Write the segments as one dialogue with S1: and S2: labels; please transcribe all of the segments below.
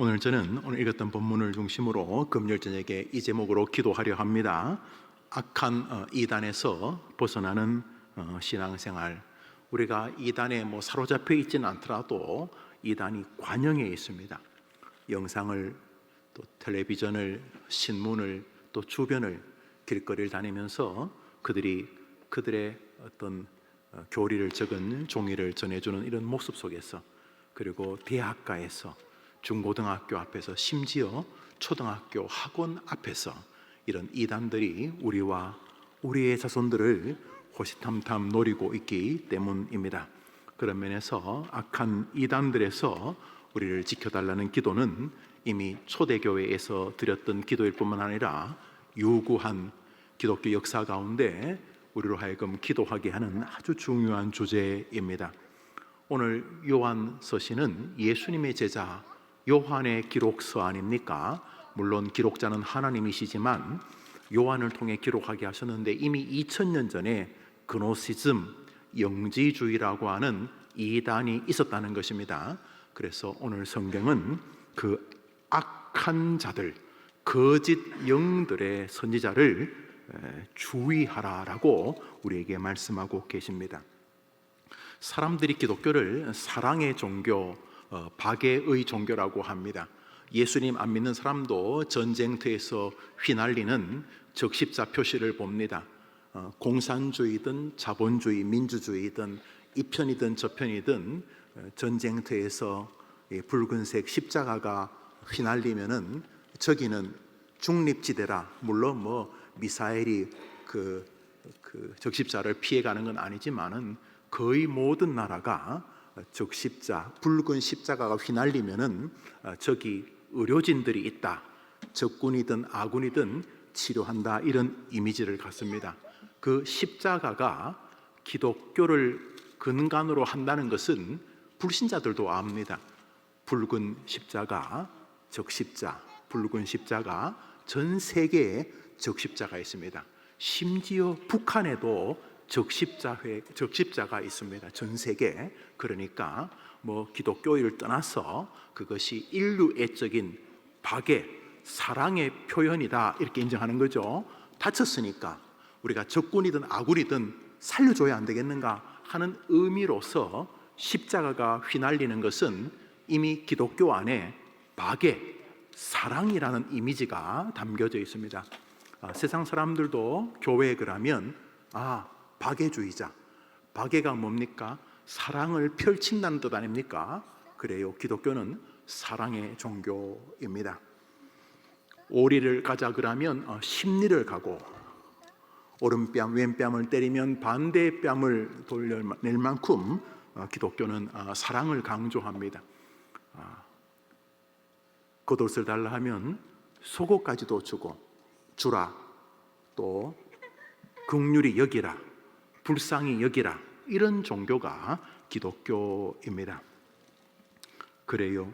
S1: 오늘 저는 오늘 읽었던 본문을 중심으로 금요일 저녁에 이 제목으로 기도하려 합니다. 악한 이단에서 벗어나는 신앙생활. 우리가 이단에 사로잡혀 있지는 않더라도 이단이 관영에 있습니다. 영상을, 또 텔레비전을, 신문을, 또 주변을, 길거리를 다니면서 그들의 어떤 교리를 적은 종이를 전해주는 이런 모습 속에서, 그리고 대학가에서, 중고등학교 앞에서, 심지어 초등학교 학원 앞에서 이런 이단들이 우리와 우리의 자손들을 호시탐탐 노리고 있기 때문입니다. 그런 면에서 악한 이단들에서 우리를 지켜달라는 기도는 이미 초대교회에서 드렸던 기도일 뿐만 아니라 유구한 기독교 역사 가운데 우리로 하여금 기도하게 하는 아주 중요한 주제입니다. 오늘 요한 서신은 예수님의 제자 요한의 기록서 아닙니까? 물론 기록자는 하나님이시지만 요한을 통해 기록하게 하셨는데, 이미 2000년 전에 그노시즘, 영지주의라고 하는 이단이 있었다는 것입니다. 그래서 오늘 성경은 그 악한 자들, 거짓 영들의 선지자를 주의하라라고 우리에게 말씀하고 계십니다. 사람들이 기독교를 사랑의 종교, 박애의 종교라고 합니다. 예수님 안 믿는 사람도 전쟁터에서 휘날리는 적십자 표시를 봅니다. 공산주의든 자본주의, 민주주의든 이편이든 저편이든 전쟁터에서 붉은색 십자가가 휘날리면은 저기는 중립지대라. 물론 미사일이 그 적십자를 피해가는 건 아니지만은 거의 모든 나라가 적십자, 붉은 십자가가 휘날리면은 저기 의료진들이 있다, 적군이든 아군이든 치료한다, 이런 이미지를 갖습니다. 그 십자가가 기독교를 근간으로 한다는 것은 불신자들도 압니다. 붉은 십자가, 적십자, 붉은 십자가, 전 세계에 적십자가 있습니다. 심지어 북한에도 적십자가 있습니다. 전 세계. 그러니까 기독교를 떠나서 그것이 인류애적인 박애, 사랑의 표현이다, 이렇게 인정하는 거죠. 다쳤으니까 우리가 적군이든 아군이든 살려줘야 안 되겠는가 하는 의미로서 십자가가 휘날리는 것은 이미 기독교 안에 박애, 사랑이라는 이미지가 담겨져 있습니다. 세상 사람들도 교회에 그러면 박애주의자, 박애가 뭡니까? 사랑을 펼친다는 뜻 아닙니까? 그래요. 기독교는 사랑의 종교입니다. 오리를 가자 그러면 십리를 가고, 오른뺨 왼뺨을 때리면 반대 뺨을 돌려낼 만큼 기독교는 사랑을 강조합니다. 겉옷을 달라 하면 속옷까지도 주라, 또 긍휼히 여기라, 불쌍히 여기라, 이런 종교가 기독교입니다. 그래요.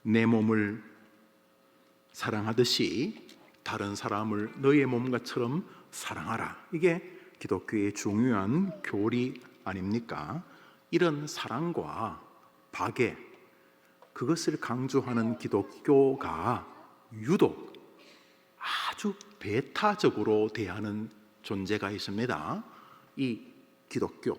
S1: 내 몸을 사랑하듯이 다른 사람을 너의 몸과처럼 사랑하라. 이게 기독교의 중요한 교리 아닙니까? 이런 사랑과 박애, 그것을 강조하는 기독교가 유독 아주 배타적으로 대하는 존재가 있습니다. 이 기독교,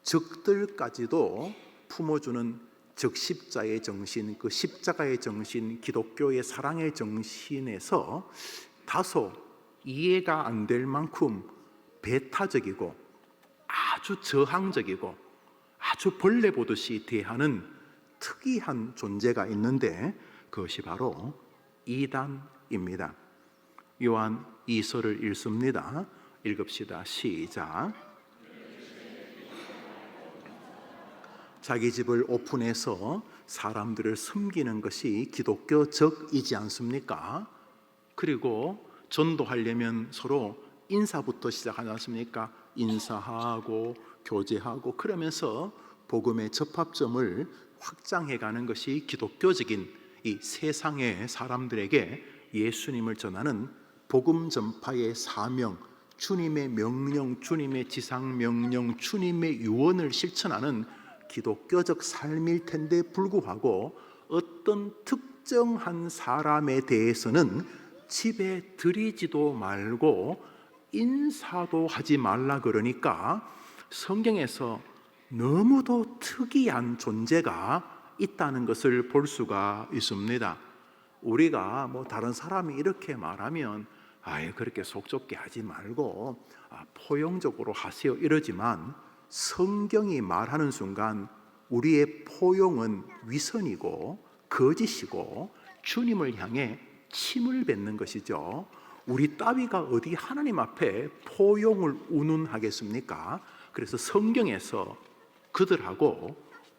S1: 적들까지도 품어주는 적십자의 정신, 그 십자가의 정신, 기독교의 사랑의 정신에서 다소 이해가 안 될 만큼 배타적이고 아주 저항적이고 아주 벌레 보듯이 대하는 특이한 존재가 있는데, 그것이 바로 이단입니다. 요한 2서를 읽습니다. 읽읍시다. 시작. 자기 집을 오픈해서 사람들을 섬기는 것이 기독교적이지 않습니까? 그리고 전도하려면 서로 인사부터 시작하지 않습니까? 인사하고 교제하고 그러면서 복음의 접합점을 확장해가는 것이 기독교적인 이 세상의 사람들에게 예수님을 전하는 복음 전파의 사명, 주님의 명령, 주님의 지상 명령, 주님의 유언을 실천하는 기독교적 삶일 텐데 불구하고 어떤 특별한 특정한 사람에 대해서는 집에 들이지도 말고 인사도 하지 말라 그러니까 성경에서 너무도 특이한 존재가 있다는 것을 볼 수가 있습니다. 우리가 뭐 다른 사람이 이렇게 말하면 아예 그렇게 속 좁게 하지 말고 포용적으로 하세요 이러지만 성경이 말하는 순간 우리의 포용은 위선이고 거짓이고 주님을 향해 침을 뱉는 것이죠. 우리 따위가 어디 하나님 앞에 포용을 운운하겠습니까? 그래서 성경에서 그들하고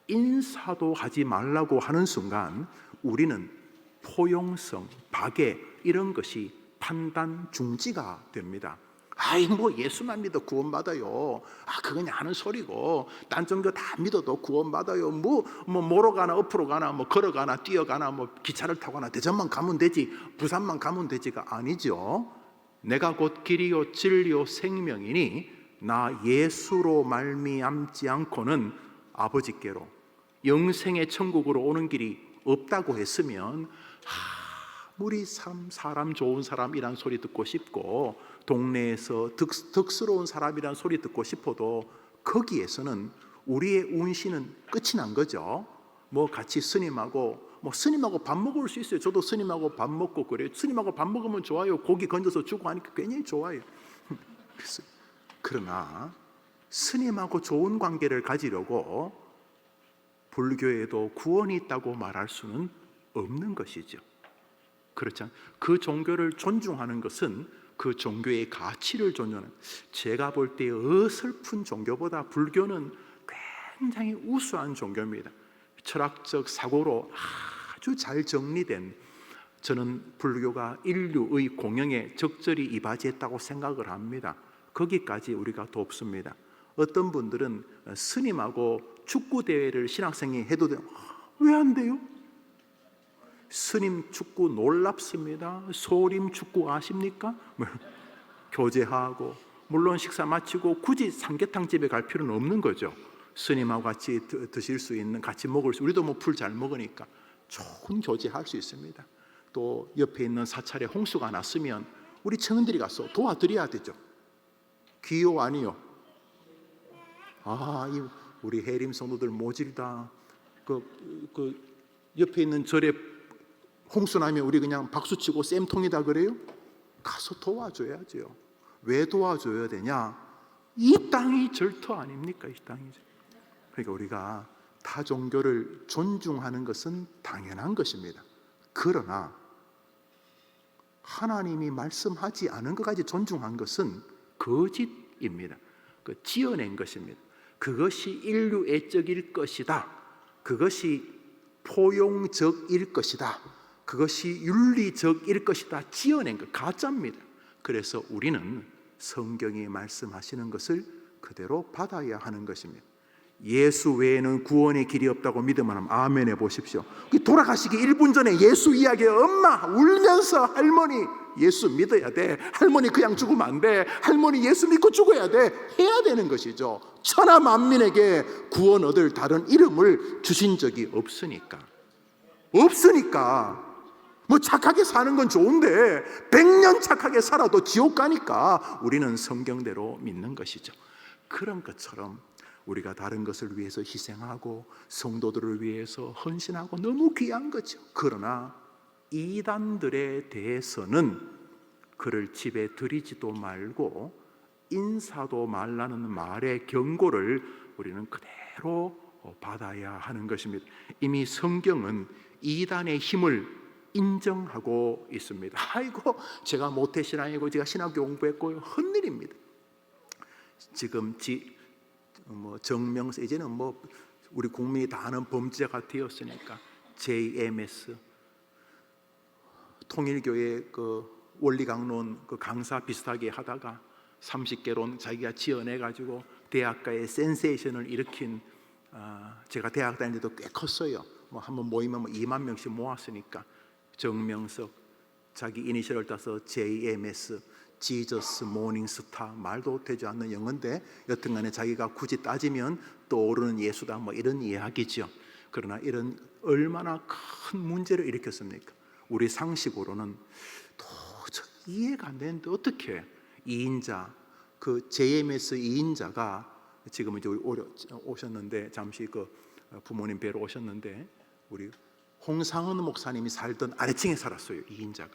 S1: 인사도 하지 말라고 하는 순간 우리는 포용성, 박애 이런 것이 판단 중지가 됩니다. 아이 뭐 예수만 믿어 구원받아요. 그거 그냥 하는 소리고 딴 종교 다 믿어도 구원받아요. 뭐로 가나 엎으로 가나 뭐 걸어가나 뛰어가나 뭐 기차를 타거나 대전만 가면 되지 부산만 가면 되지가 아니죠. 내가 곧 길이요 진리요 생명이니 나 예수로 말미암지 않고는 아버지께로 영생의 천국으로 오는 길이 없다고 했으면 우리 사람 좋은 사람이란 소리 듣고 싶고 동네에서 덕스러운 사람이란 소리 듣고 싶어도 거기에서는 우리의 운신은 끝이 난 거죠. 뭐 같이 스님하고 밥 먹을 수 있어요. 저도 스님하고 밥 먹고 그래요. 스님하고 밥 먹으면 좋아요. 고기 건져서 주고 하니까 굉장히 좋아요. 그러나 스님하고 좋은 관계를 가지려고 불교에도 구원이 있다고 말할 수는 없는 것이죠. 그렇죠. 그 종교를 존중하는 것은 그 종교의 가치를 존중하는, 제가 볼 때 어설픈 종교보다 불교는 굉장히 우수한 종교입니다. 철학적 사고로 아주 잘 정리된, 저는 불교가 인류의 공영에 적절히 이바지했다고 생각을 합니다. 거기까지 우리가 돕습니다. 어떤 분들은 스님하고 축구 대회를 신학생이 해도 돼요. 왜 안 돼요? 스님 축구 놀랍습니다. 소림 축구 아십니까? 교제하고 물론 식사 마치고 굳이 삼계탕 집에 갈 필요는 없는 거죠. 스님하고 같이 드실 수 있는, 같이 먹을 수, 우리도 뭐 풀 잘 먹으니까 좋은 교제할 수 있습니다. 또 옆에 있는 사찰에 홍수가 났으면 우리 청년들이 가서 도와드려야 되죠. 귀요 아니요? 우리 해림 성도들 모질다. 그 옆에 있는 절에 홍수 나면 우리 그냥 박수치고 쌤통이다 그래요? 가서 도와줘야죠. 왜 도와줘야 되냐? 이 땅이 절터 아닙니까? 이 땅이. 그러니까 우리가 타 종교를 존중하는 것은 당연한 것입니다. 그러나 하나님이 말씀하지 않은 것까지 존중한 것은 거짓입니다. 지어낸 것입니다. 그것이 인류 애적일 것이다. 그것이 포용적일 것이다. 그것이 윤리적일 것이다. 지어낸 것, 가짜입니다. 그래서 우리는 성경이 말씀하시는 것을 그대로 받아야 하는 것입니다. 예수 외에는 구원의 길이 없다고 믿으면 하면 아멘 해보십시오. 돌아가시기 1분 전에 예수 이야기에 엄마 울면서 할머니 예수 믿어야 돼. 할머니 그냥 죽으면 안 돼. 할머니 예수 믿고 죽어야 돼. 해야 되는 것이죠. 천하 만민에게 구원 얻을 다른 이름을 주신 적이 없으니까. 뭐 착하게 사는 건 좋은데 100년 착하게 살아도 지옥 가니까 우리는 성경대로 믿는 것이죠. 그런 것처럼 우리가 다른 것을 위해서 희생하고 성도들을 위해서 헌신하고 너무 귀한 거죠. 그러나 이단들에 대해서는 그를 집에 들이지도 말고 인사도 말라는 말의 경고를 우리는 그대로 받아야 하는 것입니다. 이미 성경은 이단의 힘을 인정하고 있습니다. 아이고 제가 모태신앙이고 제가 신학교 공부했고 헛일입니다. 지금 정명서 이제는 우리 국민이 다 아는 범죄가 되었으니까 JMS 통일교의 원리강론 강사 비슷하게 하다가 30개론 자기가 지어내 가지고 대학가의 센세이션을 일으킨, 제가 대학 다닐 때도 꽤 컸어요. 한번 모이면 2만 명씩 모았으니까 정명석 자기 이니셜을 따서 JMS 지저스 모닝스타, 말도 되지 않는 영어인데 여튼간에 자기가 굳이 따지면 떠오르는 예수다 이런 이야기죠. 그러나 이런 얼마나 큰 문제를 일으켰습니까? 우리 상식으로는 도저히 이해가 안 되는데 어떻게 2인자, 그 JMS 2인자가 지금 이제 오셨는데, 잠시 그 부모님 뵈러 오셨는데, 우리 홍상은 목사님이 살던 아래층에 살았어요. 2인자가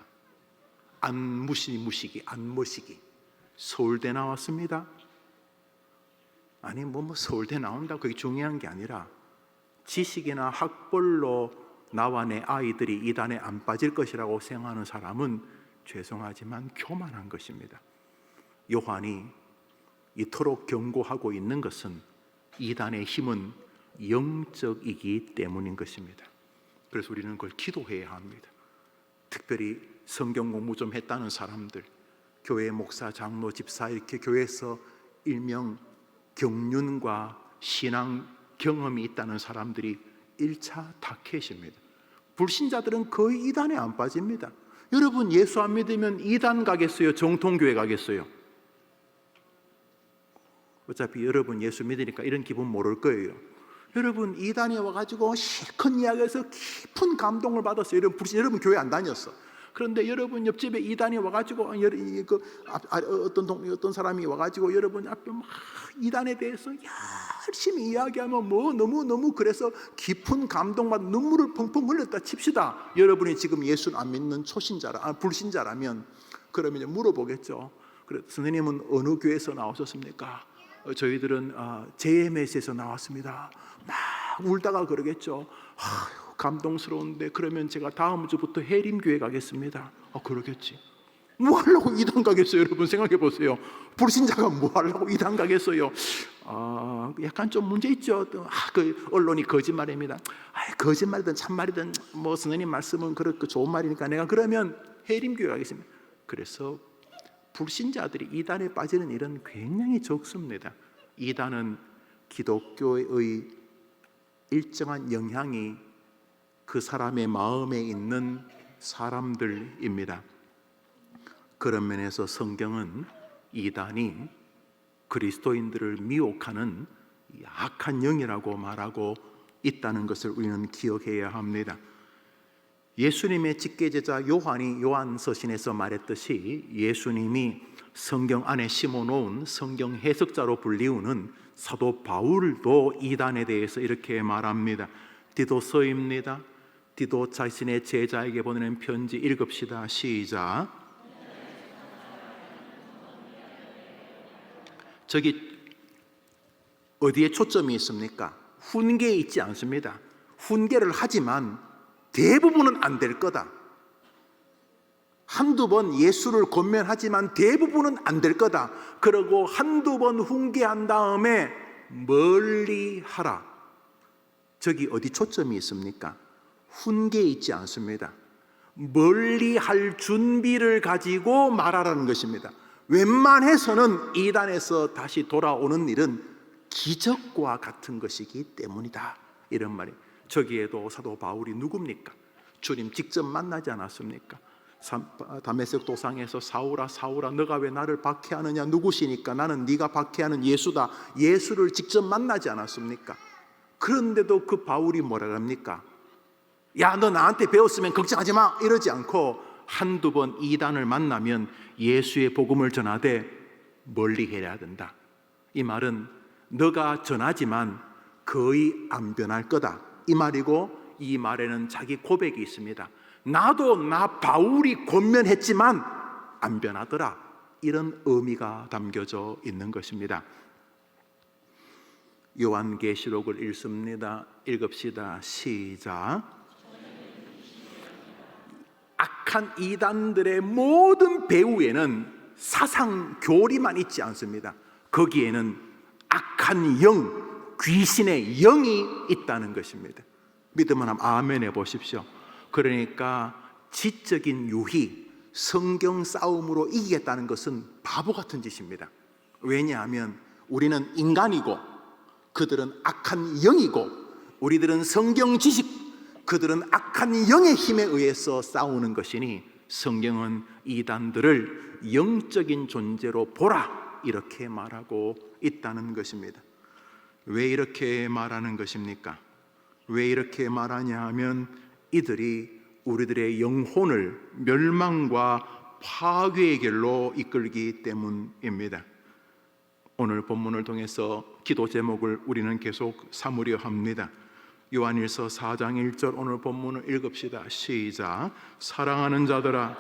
S1: 안무시기 서울대 나왔습니다. 아니 뭐 서울대 나온다 그게 중요한 게 아니라 지식이나 학벌로 나와 내 아이들이 이단에 안 빠질 것이라고 생각하는 사람은 죄송하지만 교만한 것입니다. 요한이 이토록 경고하고 있는 것은 이단의 힘은 영적이기 때문인 것입니다. 그래서 우리는 그걸 기도해야 합니다. 특별히 성경 공부 좀 했다는 사람들, 교회 목사, 장로, 집사 이렇게 교회에서 일명 경륜과 신앙 경험이 있다는 사람들이 1차 타켓입니다. 불신자들은 거의 이단에 안 빠집니다. 여러분 예수 안 믿으면 이단 가겠어요? 정통교회 가겠어요? 어차피 여러분 예수 믿으니까 이런 기분 모를 거예요. 여러분 이단에 와가지고 실컷 이야기해서 깊은 감동을 받았어요. 여러분 교회 안 다녔어. 그런데 여러분 옆집에 이단이 와가지고 어떤 사람이 와가지고 여러분 앞에 막 이단에 대해서 열심히 이야기하면 뭐 너무 그래서 깊은 감동받아 눈물을 펑펑 흘렸다 칩시다. 여러분이 지금 예수 안 믿는 불신자라면 그러면 물어보겠죠. 그래, 선생님은 어느 교회에서 나오셨습니까? 저희들은 JMS에서 나왔습니다. 막 울다가 그러겠죠. 감동스러운데 그러면 제가 다음 주부터 해림교회 가겠습니다. 그러겠지. 뭐 하려고 이단 가겠어요? 여러분 생각해 보세요. 불신자가 뭐 하려고 이단 가겠어요? 약간 좀 문제 있죠. 그 언론이 거짓말입니다. 거짓말이든 참말이든 뭐 선생님 말씀은 그렇고 좋은 말이니까 내가 그러면 해림교회 가겠습니다. 그래서 불신자들이 이단에 빠지는 일은 굉장히 적습니다. 이단은 기독교의 일정한 영향이 그 사람의 마음에 있는 사람들입니다. 그런 면에서 성경은 이단이 그리스도인들을 미혹하는 악한 영이라고 말하고 있다는 것을 우리는 기억해야 합니다. 예수님의 직계제자 요한이 요한서신에서 말했듯이 예수님이 성경 안에 심어놓은 성경 해석자로 불리우는 사도 바울도 이단에 대해서 이렇게 말합니다. 디도서입니다. 디도 자신의 제자에게 보내는 편지 읽읍시다. 시작. 저기 어디에 초점이 있습니까? 훈계에 있지 않습니다. 훈계를 하지만 대부분은 안 될 거다. 한두 번 예수를 권면하지만 대부분은 안 될 거다. 그러고 한두 번 훈계한 다음에 멀리 하라. 저기 어디 초점이 있습니까? 훈계에 있지 않습니다. 멀리 할 준비를 가지고 말하라는 것입니다. 웬만해서는 이단에서 다시 돌아오는 일은 기적과 같은 것이기 때문이다. 이런 말이. 저기에도 사도 바울이 누굽니까? 주님 직접 만나지 않았습니까? 다메섹 도상에서 사울아 사울아 너가 왜 나를 박해하느냐, 누구시니까? 나는 네가 박해하는 예수다. 예수를 직접 만나지 않았습니까? 그런데도 그 바울이 뭐라 합니까? 야, 너 나한테 배웠으면 걱정하지 마 이러지 않고 한두 번 이단을 만나면 예수의 복음을 전하되 멀리 해야 된다. 이 말은 너가 전하지만 거의 안 변할 거다 이 말이고, 이 말에는 자기 고백이 있습니다. 나도 나 바울이 권면했지만 안 변하더라. 이런 의미가 담겨져 있는 것입니다. 요한계시록을 읽습니다. 읽읍시다. 시작. 악한 이단들의 모든 배후에는 사상 교리만 있지 않습니다. 거기에는 악한 영, 귀신의 영이 있다는 것입니다. 믿으면 한번 아멘 해보십시오. 그러니까 지적인 유희, 성경 싸움으로 이기겠다는 것은 바보 같은 짓입니다. 왜냐하면 우리는 인간이고 그들은 악한 영이고, 우리들은 성경 지식, 그들은 악한 영의 힘에 의해서 싸우는 것이니 성경은 이단들을 영적인 존재로 보라 이렇게 말하고 있다는 것입니다. 왜 이렇게 말하는 것입니까? 왜 이렇게 말하냐 하면 이들이 우리들의 영혼을 멸망과 파괴의 길로 이끌기 때문입니다. 오늘 본문을 통해서 기도 제목을 우리는 계속 삼으려 합니다. 요한일서 4장 1절 오늘 본문을 읽읍시다. 시작. 사랑하는 자들아,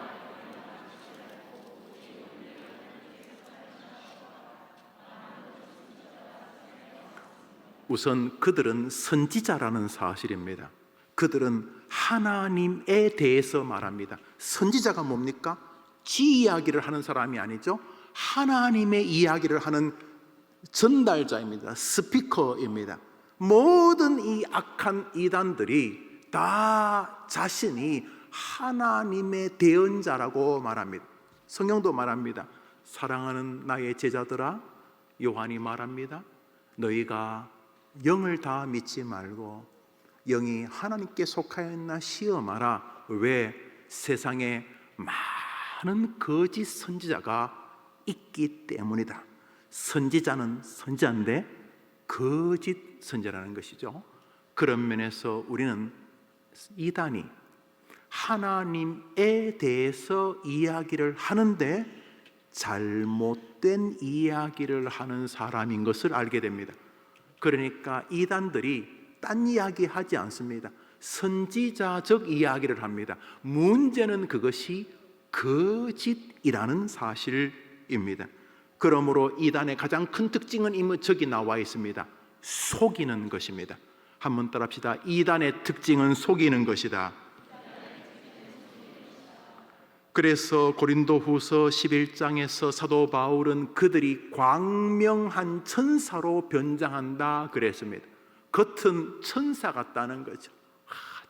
S1: 우선 그들은 선지자라는 사실입니다. 그들은 하나님에 대해서 말합니다. 선지자가 뭡니까? 지 이야기를 하는 사람이 아니죠. 하나님의 이야기를 하는 전달자입니다. 스피커입니다. 모든 이 악한 이단들이 다 자신이 하나님의 대언자라고 말합니다. 성경도 말합니다. 사랑하는 나의 제자들아, 요한이 말합니다. 너희가 영을 다 믿지 말고 영이 하나님께 속하였나 시험하라. 왜? 세상에 많은 거짓 선지자가 있기 때문이다. 선지자는 선지자인데 거짓 선지자라는 것이죠. 그런 면에서 우리는 이단이 하나님에 대해서 이야기를 하는데 잘못된 이야기를 하는 사람인 것을 알게 됩니다. 그러니까 이단들이 딴 이야기 하지 않습니다. 선지자적 이야기를 합니다. 문제는 그것이 거짓이라는 사실입니다. 그러므로 이단의 가장 큰 특징은 이미 저기 나와 있습니다. 속이는 것입니다. 한번 따라합시다. 이단의 특징은 속이는 것이다. 그래서 고린도후서 11장에서 사도 바울은 그들이 광명한 천사로 변장한다 그랬습니다. 겉은 천사 같다는 거죠.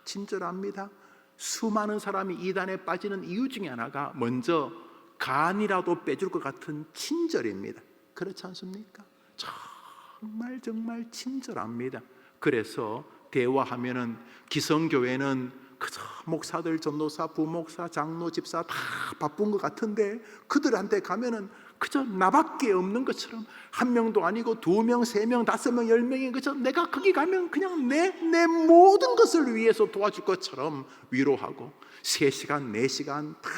S1: 친절합니다. 수많은 사람이 이단에 빠지는 이유 중에 하나가 먼저 간이라도 빼줄 것 같은 친절입니다. 그렇지 않습니까? 정말 친절합니다. 그래서 대화하면은 기성교회는 그저 목사들, 전도사, 부목사, 장로, 집사 다 바쁜 것 같은데 그들한테 가면은 그저 나밖에 없는 것처럼 한 명도 아니고 두 명, 세 명, 다섯 명, 10명이 그저 내가 거기 가면 그냥 내 모든 것을 위해서 도와줄 것처럼 위로하고 3시간, 4시간 다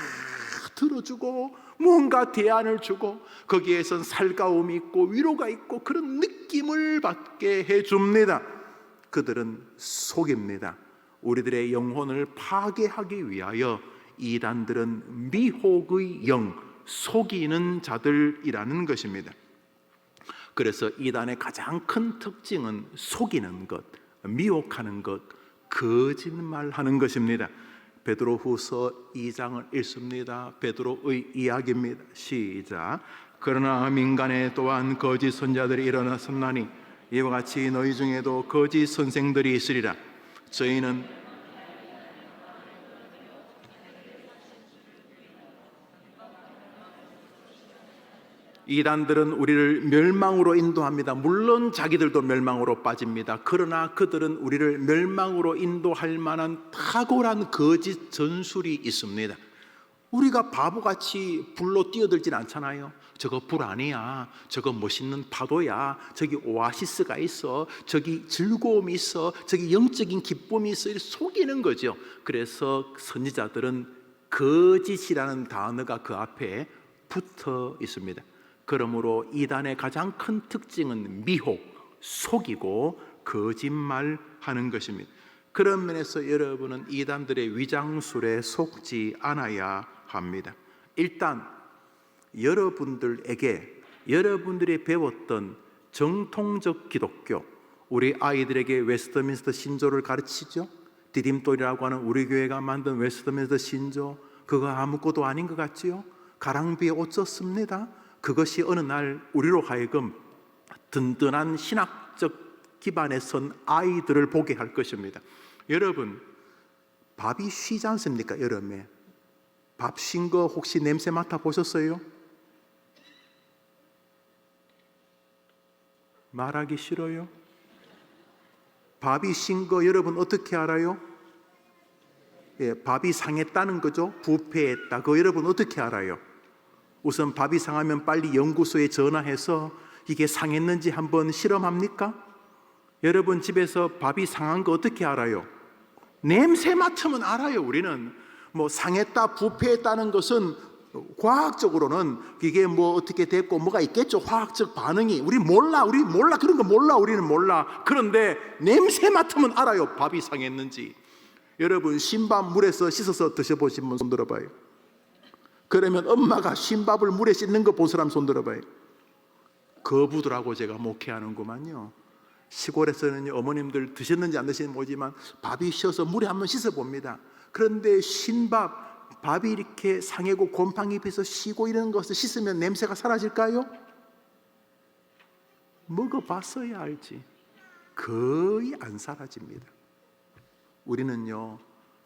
S1: 들어주고 뭔가 대안을 주고 거기에선 살가움이 있고 위로가 있고 그런 느낌을 받게 해줍니다. 그들은 속입니다. 우리들의 영혼을 파괴하기 위하여 이단들은 미혹의 영, 속이는 자들이라는 것입니다. 그래서 이단의 가장 큰 특징은 속이는 것, 미혹하는 것, 거짓말하는 것입니다. 베드로후서 2장을 읽습니다. 베드로의 이야기입니다. 시작. 그러나 민간에 또한 거짓 선자들이 일어났었나니 이와 같이 너희 중에도 거짓 선생들이 있으리라. 저희는 이단들은 우리를 멸망으로 인도합니다. 물론 자기들도 멸망으로 빠집니다. 그러나 그들은 우리를 멸망으로 인도할 만한 탁월한 거짓 전술이 있습니다. 우리가 바보같이 불로 뛰어들진 않잖아요. 저거 불 아니야. 저거 멋있는 파도야. 저기 오아시스가 있어. 저기 즐거움이 있어. 저기 영적인 기쁨이 있어. 이렇게 속이는 거죠. 그래서 선지자들은 거짓이라는 단어가 그 앞에 붙어 있습니다. 그러므로 이단의 가장 큰 특징은 미혹, 속이고 거짓말하는 것입니다. 그런 면에서 여러분은 이단들의 위장술에 속지 않아야 합니다. 일단 여러분들이 배웠던 정통적 기독교, 우리 아이들에게 웨스트민스터 신조를 가르치죠. 디딤돌이라고 하는 우리 교회가 만든 웨스트민스터 신조, 그거 아무것도 아닌 것 같지요? 가랑비에 옷 젖습니다. 그것이 어느 날 우리로 하여금 든든한 신학적 기반에 선 아이들을 보게 할 것입니다. 여러분, 밥이 쉬지 않습니까? 여름에 밥 쉰 거 혹시 냄새 맡아 보셨어요? 말하기 싫어요? 밥이 쉰 거 여러분 어떻게 알아요? 예, 밥이 상했다는 거죠. 부패했다. 그거 여러분 어떻게 알아요? 우선 밥이 상하면 빨리 연구소에 전화해서 이게 상했는지 한번 실험합니까? 여러분 집에서 밥이 상한 거 어떻게 알아요? 냄새 맡으면 알아요. 우리는 뭐 상했다, 부패했다는 것은 과학적으로는 이게 뭐 어떻게 됐고 뭐가 있겠죠. 화학적 반응이. 우리 몰라 그런 거 몰라. 우리는 몰라. 그런데 냄새 맡으면 알아요. 밥이 상했는지. 여러분 신밥 물에서 씻어서 드셔보신 분 손 들어봐요. 그러면 엄마가 신밥을 물에 씻는 거 본 사람 손 들어봐요. 거부들하고 제가 목회하는구만요. 시골에서는 어머님들 드셨는지 안 드시는지 모르지만 밥이 쉬어서 물에 한번 씻어봅니다. 그런데 신밥, 밥이 이렇게 상하고 곰팡이 피서 쉬고 이런 것을 씻으면 냄새가 사라질까요? 먹어봤어야 알지. 거의 안 사라집니다. 우리는요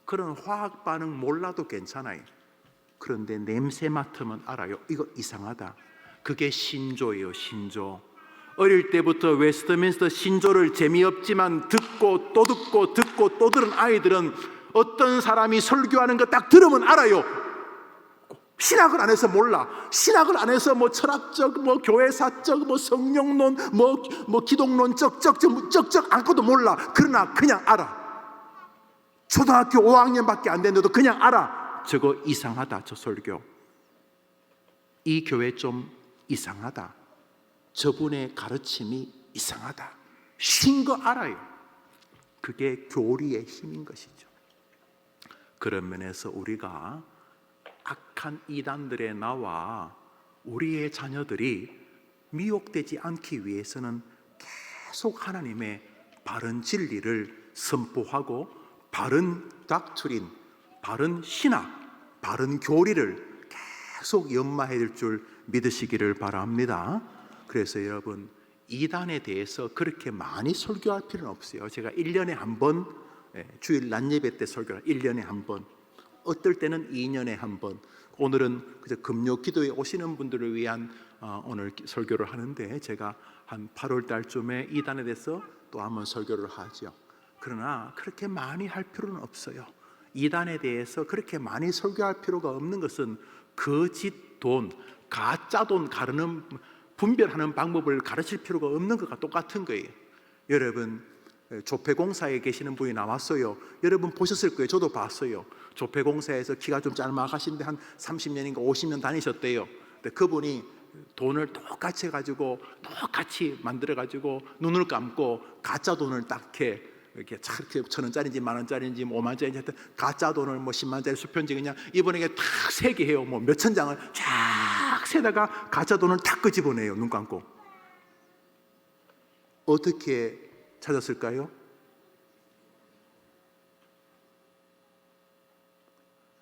S1: 그런 화학 반응 몰라도 괜찮아요. 그런데 냄새 맡으면 알아요. 이거 이상하다. 그게 신조예요. 신조. 어릴 때부터 웨스트민스터 신조를 재미없지만 듣고 또 듣고 듣고 또 들은 아이들은 어떤 사람이 설교하는 거 딱 들으면 알아요. 신학을 안 해서 몰라. 신학을 안 해서 뭐 철학적, 뭐 교회사적, 뭐 성령론, 뭐 기독론 쩍쩍 않고도 몰라. 그러나 그냥 알아. 초등학교 5학년밖에 안 됐는데도 그냥 알아. 저거 이상하다. 저 설교. 이 교회 좀 이상하다. 저분의 가르침이 이상하다. 신 거 알아요. 그게 교리의 힘인 것이죠. 그런 면에서 우리가 악한 이단들에 나와 우리의 자녀들이 미혹되지 않기 위해서는 계속 하나님의 바른 진리를 선포하고 바른 닥트린, 바른 신학, 바른 교리를 계속 연마해야 될 줄 믿으시기를 바랍니다. 그래서 여러분 이단에 대해서 그렇게 많이 설교할 필요는 없어요. 제가 1년에 한 번 주일 낮 예배 때 설교를 1년에 한 번, 어떨 때는 2년에 한 번. 오늘은 그저 금요 기도에 오시는 분들을 위한 오늘 설교를 하는데 제가 한 8월 달쯤에 이단에 대해서 또 한번 설교를 하죠. 그러나 그렇게 많이 할 필요는 없어요. 이단에 대해서 그렇게 많이 설교할 필요가 없는 것은 거짓 돈, 가짜 돈 가르는 분별하는 방법을 가르칠 필요가 없는 것과 똑같은 거예요. 여러분 조폐공사에 계시는 분이 나왔어요. 여러분 보셨을 거예요. 저도 봤어요. 조폐공사에서 키가 좀 짤막하신데 한 30년인가 50년 다니셨대요. 근데 그분이 돈을 똑같이 해가지고 똑같이 만들어가지고 눈을 감고 가짜 돈을 딱 이렇게 1,000원짜리인지 10,000원짜리인지 50,000원짜리인지 하여튼 가짜 돈을 뭐 10만짜리 수편지 그냥 이번에 탁 세게 해요. 뭐 몇천 장을 쫙 세다가 가짜 돈을 탁 끄집어내요. 눈 감고. 어떻게 찾았을까요?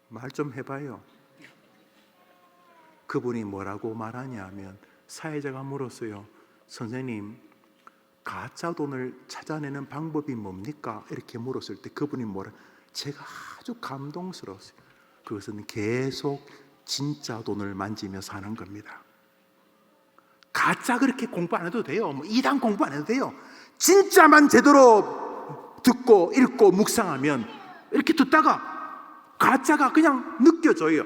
S1: 말 좀 해봐요. 그분이 뭐라고 말하냐면 사회자가 물었어요. 선생님 가짜 돈을 찾아내는 방법이 뭡니까? 이렇게 물었을 때 그분이 제가 아주 감동스러웠어요. 그것은 계속 진짜 돈을 만지며 사는 겁니다. 가짜 그렇게 공부 안 해도 돼요. 뭐 이단 공부 안 해도 돼요. 진짜만 제대로 듣고 읽고 묵상하면 이렇게 듣다가 가짜가 그냥 느껴져요.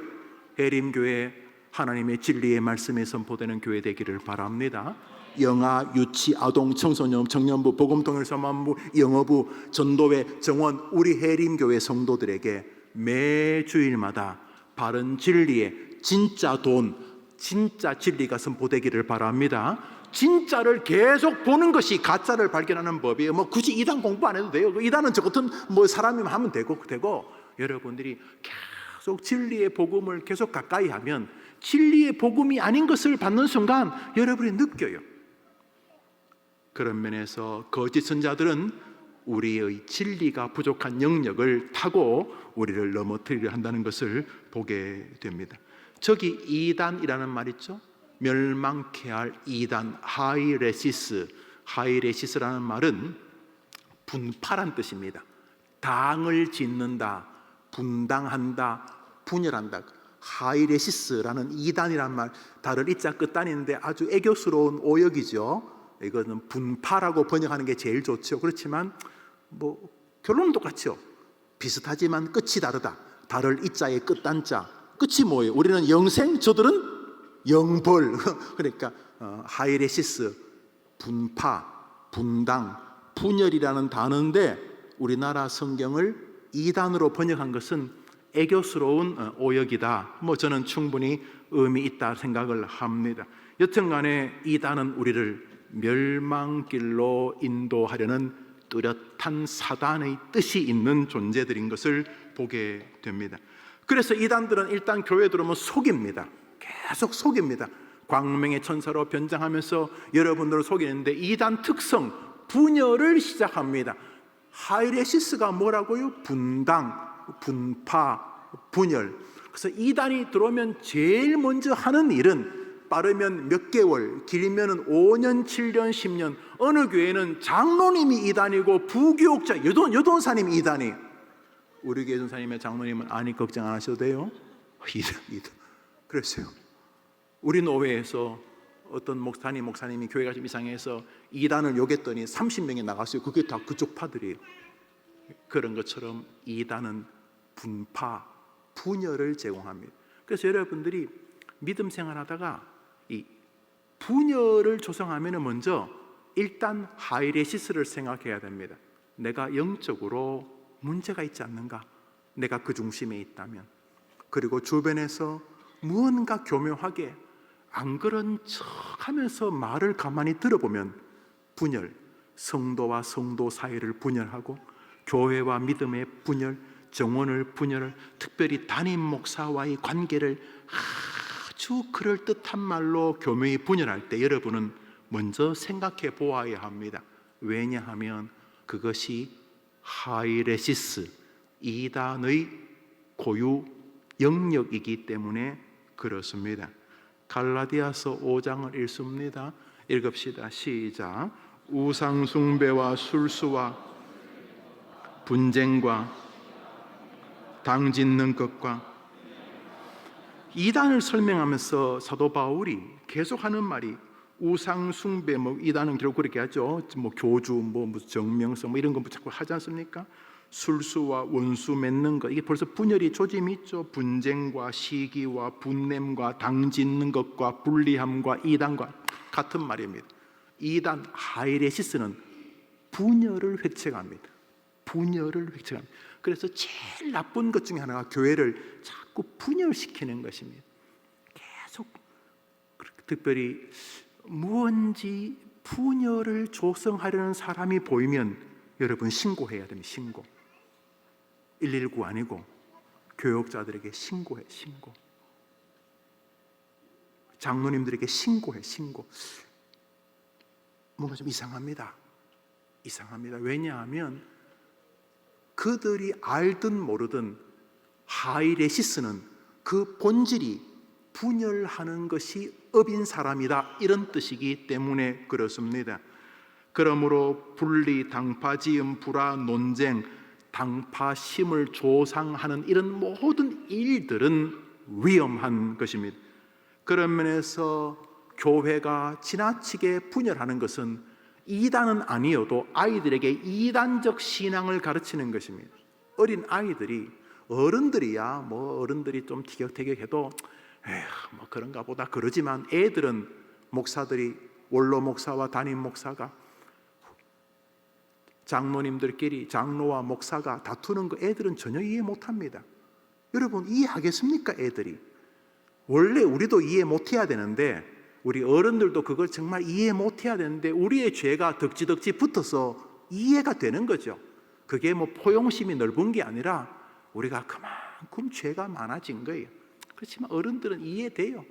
S1: 해림교회 하나님의 진리의 말씀에 선포되는 교회 되기를 바랍니다. 영아, 유치, 아동, 청소년, 청년부, 복음통일서만부, 영어부, 전도회, 정원, 우리 해림교회 성도들에게 매 주일마다 바른 진리의 진짜 돈, 진짜 진리가 선포되기를 바랍니다. 진짜를 계속 보는 것이 가짜를 발견하는 법이에요. 뭐 굳이 이단 공부 안 해도 돼요. 이단은 저 같은 뭐 사람이면 하면 되고 여러분들이 계속 진리의 복음을 계속 가까이 하면 진리의 복음이 아닌 것을 받는 순간 여러분이 느껴요. 그런 면에서 거짓 선자들은 우리의 진리가 부족한 영역을 타고 우리를 넘어뜨리려 한다는 것을 보게 됩니다. 저기 이단이라는 말 있죠? 멸망케 할 이단, 하이레시스라는 말은 분파란 뜻입니다. 당을 짓는다, 분당한다, 분열한다. 하이레시스라는 이단이란 말, 다를 이자 끝단인데 아주 애교스러운 오역이죠. 이거는 분파라고 번역하는 게 제일 좋죠. 그렇지만 뭐 결론은 똑같죠. 비슷하지만 끝이 다르다. 다를 이자의 끝단자. 끝이 뭐예요? 우리는 영생, 저들은 영벌. 그러니까 하이레시스, 분파, 분당, 분열이라는 단어인데 우리나라 성경을 이단으로 번역한 것은 애교스러운 오역이다. 저는 충분히 의미 있다 생각을 합니다. 여튼간에 이단은 우리를 멸망길로 인도하려는 뚜렷한 사단의 뜻이 있는 존재들인 것을 보게 됩니다. 그래서 이단들은 일단 교회에 들어오면 속입니다. 계속 속입니다. 광명의 천사로 변장하면서 여러분들을 속이는데 이단 특성, 분열을 시작합니다. 하이레시스가 뭐라고요? 분당, 분파, 분열. 그래서 이단이 들어오면 제일 먼저 하는 일은 빠르면 몇 개월, 길면은 5년, 7년, 10년. 어느 교회는 장로님이 이단이고 부교육자, 여돈사님이 이단이. 우리 교회 전사님의 장로님은 아니 걱정 안 하셔도 돼요. 이단. 그랬어요. 우리 노회에서 어떤 목사님이 교회가 좀 이상해서 이단을 욕했더니 30명이 나갔어요. 그게 다 그쪽 파들이에요. 그런 것처럼 이단은 분파, 분열을 제공합니다. 그래서 여러분들이 믿음 생활하다가 이 분열을 조성하면 먼저 일단 하이레시스를 생각해야 됩니다. 내가 영적으로 문제가 있지 않는가? 내가 그 중심에 있다면. 그리고 주변에서 무언가 교묘하게 안 그런 척 하면서 말을 가만히 들어보면 분열, 성도와 성도 사이를 분열하고 교회와 믿음의 분열, 정원을 분열을, 특별히 담임 목사와의 관계를 아주 그럴듯한 말로 교묘히 분열할 때 여러분은 먼저 생각해 보아야 합니다. 왜냐하면 그것이 하이레시스, 이단의 고유 영역이기 때문에 그렇습니다. 갈라디아서 5장을 읽습니다. 읽읍시다. 시작. 우상 숭배와 술수와 분쟁과 당 짓는 것과 이단을 설명하면서 사도 바울이 계속하는 말이 우상 숭배, 이단은 결국 그렇게 하죠. 교주, 무슨 정명성 이런 거 자꾸 하지 않습니까? 술수와 원수 맺는 것, 이게 벌써 분열이 조짐이 있죠. 분쟁과 시기와 분냄과 당 짓는 것과 불리함과 이단과 같은 말입니다. 이단 하이레시스는 분열을 획책합니다. 분열을 획책합니다. 그래서 제일 나쁜 것 중에 하나가 교회를 자꾸 분열시키는 것입니다. 계속 특별히 무언지 분열을 조성하려는 사람이 보이면 여러분 신고해야 됩니다. 신고. 119 아니고 교역자들에게 신고해. 신고. 장로님들에게 신고해. 신고. 뭔가 좀 이상합니다. 이상합니다. 왜냐하면 그들이 알든 모르든 하이레시스는 그 본질이 분열하는 것이 업인 사람이다, 이런 뜻이기 때문에 그렇습니다. 그러므로 분리, 당파지음, 불화, 논쟁, 당파심을 조상하는 이런 모든 일들은 위험한 것입니다. 그런 면에서 교회가 지나치게 분열하는 것은 이단은 아니어도 아이들에게 이단적 신앙을 가르치는 것입니다. 어린 아이들이, 어른들이야 어른들이 좀 티격태격해도 에휴 그런가 보다 그러지만 애들은, 목사들이, 원로 목사와 담임 목사가, 장로님들끼리 장로와 목사가 다투는 거 애들은 전혀 이해 못합니다. 여러분 이해하겠습니까? 애들이 원래 우리도 이해 못해야 되는데, 우리 어른들도 그걸 정말 이해 못해야 되는데 우리의 죄가 덕지덕지 붙어서 이해가 되는 거죠. 그게 포용심이 넓은 게 아니라 우리가 그만큼 죄가 많아진 거예요. 그렇지만 어른들은 이해돼요.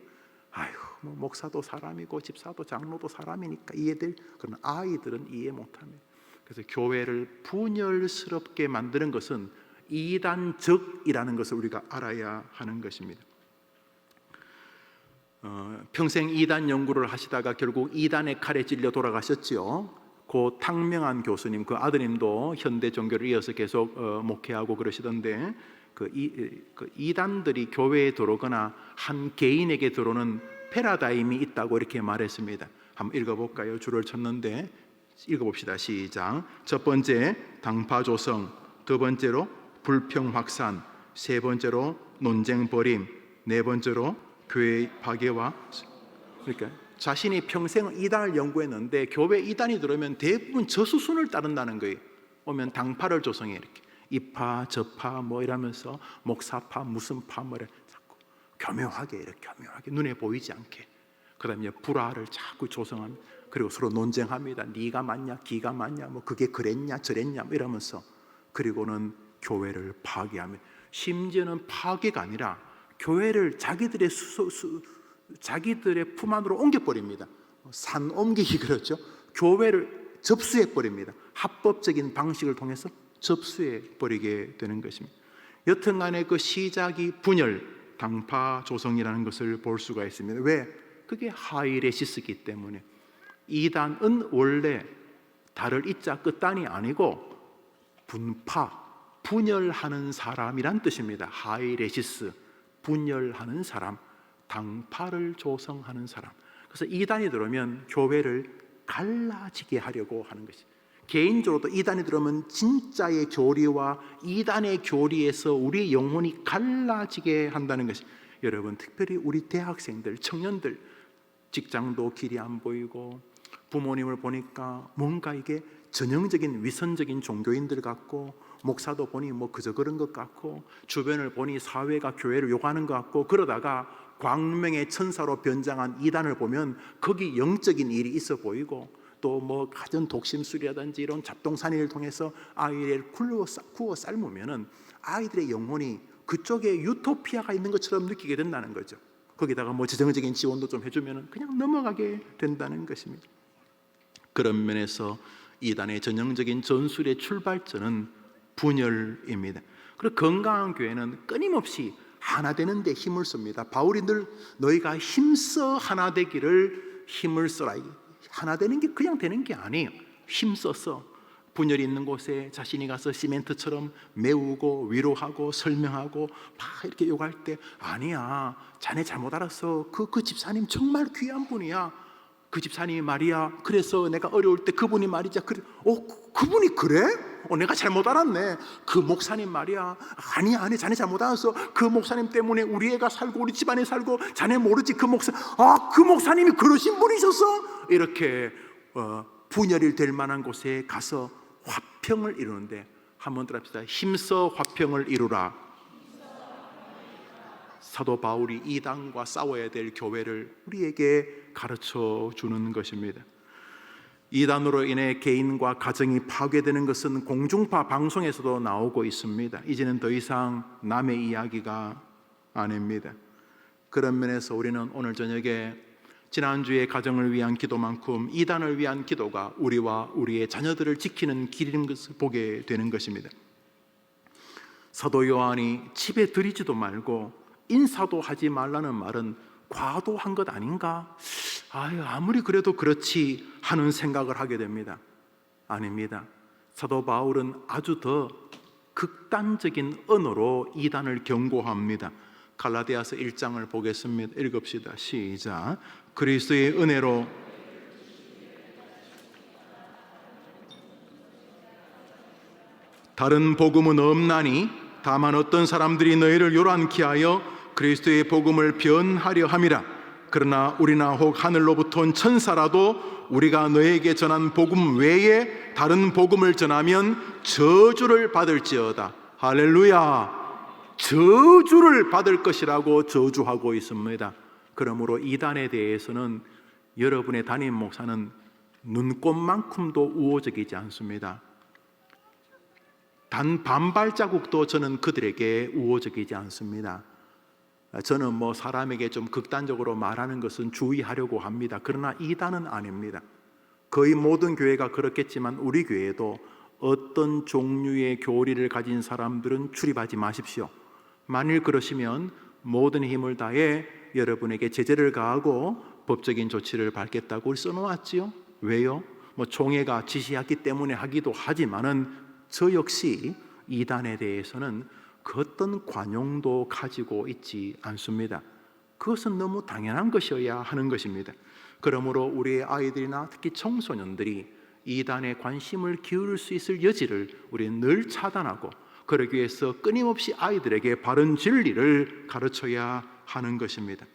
S1: 아유 목사도 사람이고 집사도 장로도 사람이니까 이해될. 그러나 아이들은 이해 못합니다. 그래서 교회를 분열스럽게 만드는 것은 이단적이라는 것을 우리가 알아야 하는 것입니다. 평생 이단 연구를 하시다가 결국 이단의 칼에 찔려 돌아가셨지요. 고 탕명한 교수님, 그 아드님도 현대 종교를 이어서 계속 목회하고 그러시던데, 그 이단들이 교회에 들어오거나 한 개인에게 들어오는 패러다임이 있다고 이렇게 말했습니다. 한번 읽어볼까요? 줄을 쳤는데 읽어봅시다. 시작. 첫 번째 당파 조성, 두 번째로 불평 확산, 세 번째로 논쟁 벌임, 네 번째로 교회 파괴와, 그러니까 자신이 평생 이단을 연구했는데 교회 이단이 들어오면 대부분 저 수순을 따른다는 거예요. 오면 당파를 조성해 이렇게 이파 저파 뭐 이러면서 목사파 무슨 파 뭐 이래 자꾸 교묘하게 이렇게 교묘하게 눈에 보이지 않게 그다음에 불화를 자꾸 조성합니다. 그리고 서로 논쟁합니다. 네가 맞냐 기가 맞냐 뭐 그게 그랬냐 저랬냐 뭐 이러면서 그리고는 교회를 파괴합니다. 심지어는 파괴가 아니라 교회를 자기들의 품 안으로 옮겨버립니다. 산 옮기기 그렇죠. 교회를 접수해버립니다. 합법적인 방식을 통해서 접수해버리게 되는 것입니다. 여튼간에 그 시작이 분열, 당파 조성이라는 것을 볼 수가 있습니다. 왜? 그게 하이레시스이기 때문에. 이단은 원래 달을 이자 끝단이 아니고 분파, 분열하는 사람이란 뜻입니다. 하이레시스, 분열하는 사람, 당파를 조성하는 사람. 그래서 이단이 들어오면 교회를 갈라지게 하려고 하는 것이. 개인적으로도 이단이 들어오면 진짜의 교리와 이단의 교리에서 우리 영혼이 갈라지게 한다는 것이. 여러분, 특별히 우리 대학생들, 청년들, 직장도 길이 안 보이고 부모님을 보니까 뭔가 이게 전형적인 위선적인 종교인들 같고 목사도 보니 뭐 그저 그런 것 같고 주변을 보니 사회가 교회를 욕하는 것 같고 그러다가 광명의 천사로 변장한 이단을 보면 거기 영적인 일이 있어 보이고 또 뭐 가전 독심술이라든지 이런 잡동사니를 통해서 아이를 구워 삶으면은 아이들의 영혼이 그쪽에 유토피아가 있는 것처럼 느끼게 된다는 거죠. 거기다가 뭐 재정적인 지원도 좀 해주면은 그냥 넘어가게 된다는 것입니다. 그런 면에서 이단의 전형적인 전술의 출발점은 분열입니다. 그리고 건강한 교회는 끊임없이 하나 되는 데 힘을 씁니다. 바울이 늘 너희가 힘써 하나 되기를 힘을 써라. 하나 되는 게 그냥 되는 게 아니에요. 힘써서 분열이 있는 곳에 자신이 가서 시멘트처럼 메우고 위로하고 설명하고 막 이렇게 욕할 때 아니야 자네 잘못 알았어. 그 집사님 정말 귀한 분이야. 그 집사님이 말이야 그래서 내가 어려울 때 그분이 말이자 그래. 그분이 그래? 내가 잘못 알았네. 그 목사님 말이야 아니야 자네 잘못 알았어. 그 목사님 때문에 우리 애가 살고 우리 집안에 살고 자네 모르지 그 목사님이 그러신 분이셨어? 이렇게 분열이 될 만한 곳에 가서 화평을 이루는데 한번 들읍시다. 힘써 화평을 이루라. 사도 바울이 이단과 싸워야 될 교회를 우리에게 가르쳐 주는 것입니다. 이단으로 인해 개인과 가정이 파괴되는 것은 공중파 방송에서도 나오고 있습니다. 이제는 더 이상 남의 이야기가 아닙니다. 그런 면에서 우리는 오늘 저녁에 지난주에 가정을 위한 기도만큼 이단을 위한 기도가 우리와 우리의 자녀들을 지키는 길인 것을 보게 되는 것입니다. 사도 요한이 집에 들이지도 말고 인사도 하지 말라는 말은 과도한 것 아닌가? 아무리 그래도 그렇지 하는 생각을 하게 됩니다. 아닙니다. 사도 바울은 아주 더 극단적인 언어로 이단을 경고합니다. 갈라디아서 1장을 보겠습니다. 읽읍시다. 시작. 그리스도의 은혜로 다른 복음은 없나니 다만 어떤 사람들이 너희를 요란케 하여 그리스도의 복음을 변하려 함이라. 그러나 우리나 혹 하늘로부터 온 천사라도 우리가 너에게 전한 복음 외에 다른 복음을 전하면 저주를 받을지어다. 할렐루야. 저주를 받을 것이라고 저주하고 있습니다. 그러므로 이단에 대해서는 여러분의 담임 목사는 눈꽃만큼도 우호적이지 않습니다. 단 반발자국도 저는 그들에게 우호적이지 않습니다. 저는 뭐 사람에게 좀 극단적으로 말하는 것은 주의하려고 합니다. 그러나 이단은 아닙니다. 거의 모든 교회가 그렇겠지만 우리 교회도 어떤 종류의 교리를 가진 사람들은 출입하지 마십시오. 만일 그러시면 모든 힘을 다해 여러분에게 제재를 가하고 법적인 조치를 밟겠다고 써놓았지요. 왜요? 총회가 지시했기 때문에 하기도 하지만은 저 역시 이단에 대해서는 그 어떤 관용도 가지고 있지 않습니다. 그것은 너무 당연한 것이어야 하는 것입니다. 그러므로 우리의 아이들이나 특히 청소년들이 이단에 관심을 기울일 수 있을 여지를 우리는 늘 차단하고 그러기 위해서 끊임없이 아이들에게 바른 진리를 가르쳐야 하는 것입니다.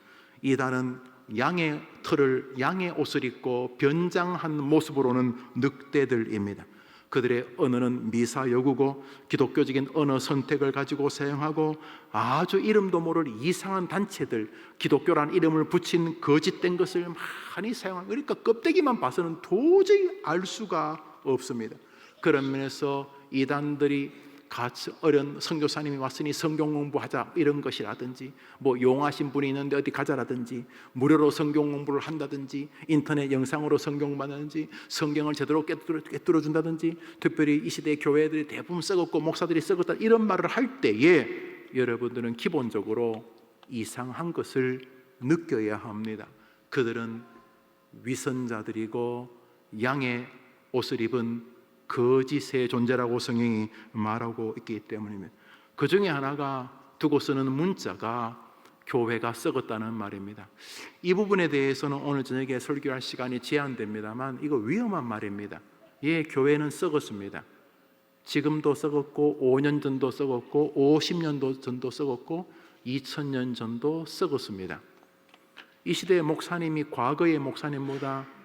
S1: 이단은 양의 털을, 양의 옷을 입고 변장한 모습으로는 늑대들입니다. 그들의 언어는 미사여구고 기독교적인 언어 선택을 가지고 사용하고 아주 이름도 모를 이상한 단체들, 기독교란 이름을 붙인 거짓된 것을 많이 사용하고, 그러니까 껍데기만 봐서는 도저히 알 수가 없습니다. 그런 면에서 이단들이 같이 어린 선교사님이 왔으니 성경 공부하자 이런 것이라든지, 뭐 용하신 분이 있는데 어디 가자라든지, 무료로 성경 공부를 한다든지, 인터넷 영상으로 성경 받는지, 성경을 제대로 꿰뚫어 준다든지, 특별히 이 시대의 교회들이 대부분 썩었고 목사들이 썩었다 이런 말을 할 때에 여러분들은 기본적으로 이상한 것을 느껴야 합니다. 그들은 위선자들이고 양의 옷을 입은 거짓의 존재라고 성경이 말하고 있기 때문입니다. 그 중에 하나가 두고 쓰는 문자가 교회가 썩었다는 말입니다. 이 부분에 대해서는 오늘 저녁에 설교할 시간이 제한됩니다만 이거 위험한 말입니다. 예, 교회는 썩었습니다. 지금도 썩었고 5년 전도 썩었고 50년 전도 썩었고 2000년 전도 썩었습니다. 이 시대의 목사님이 과거의 목사님보다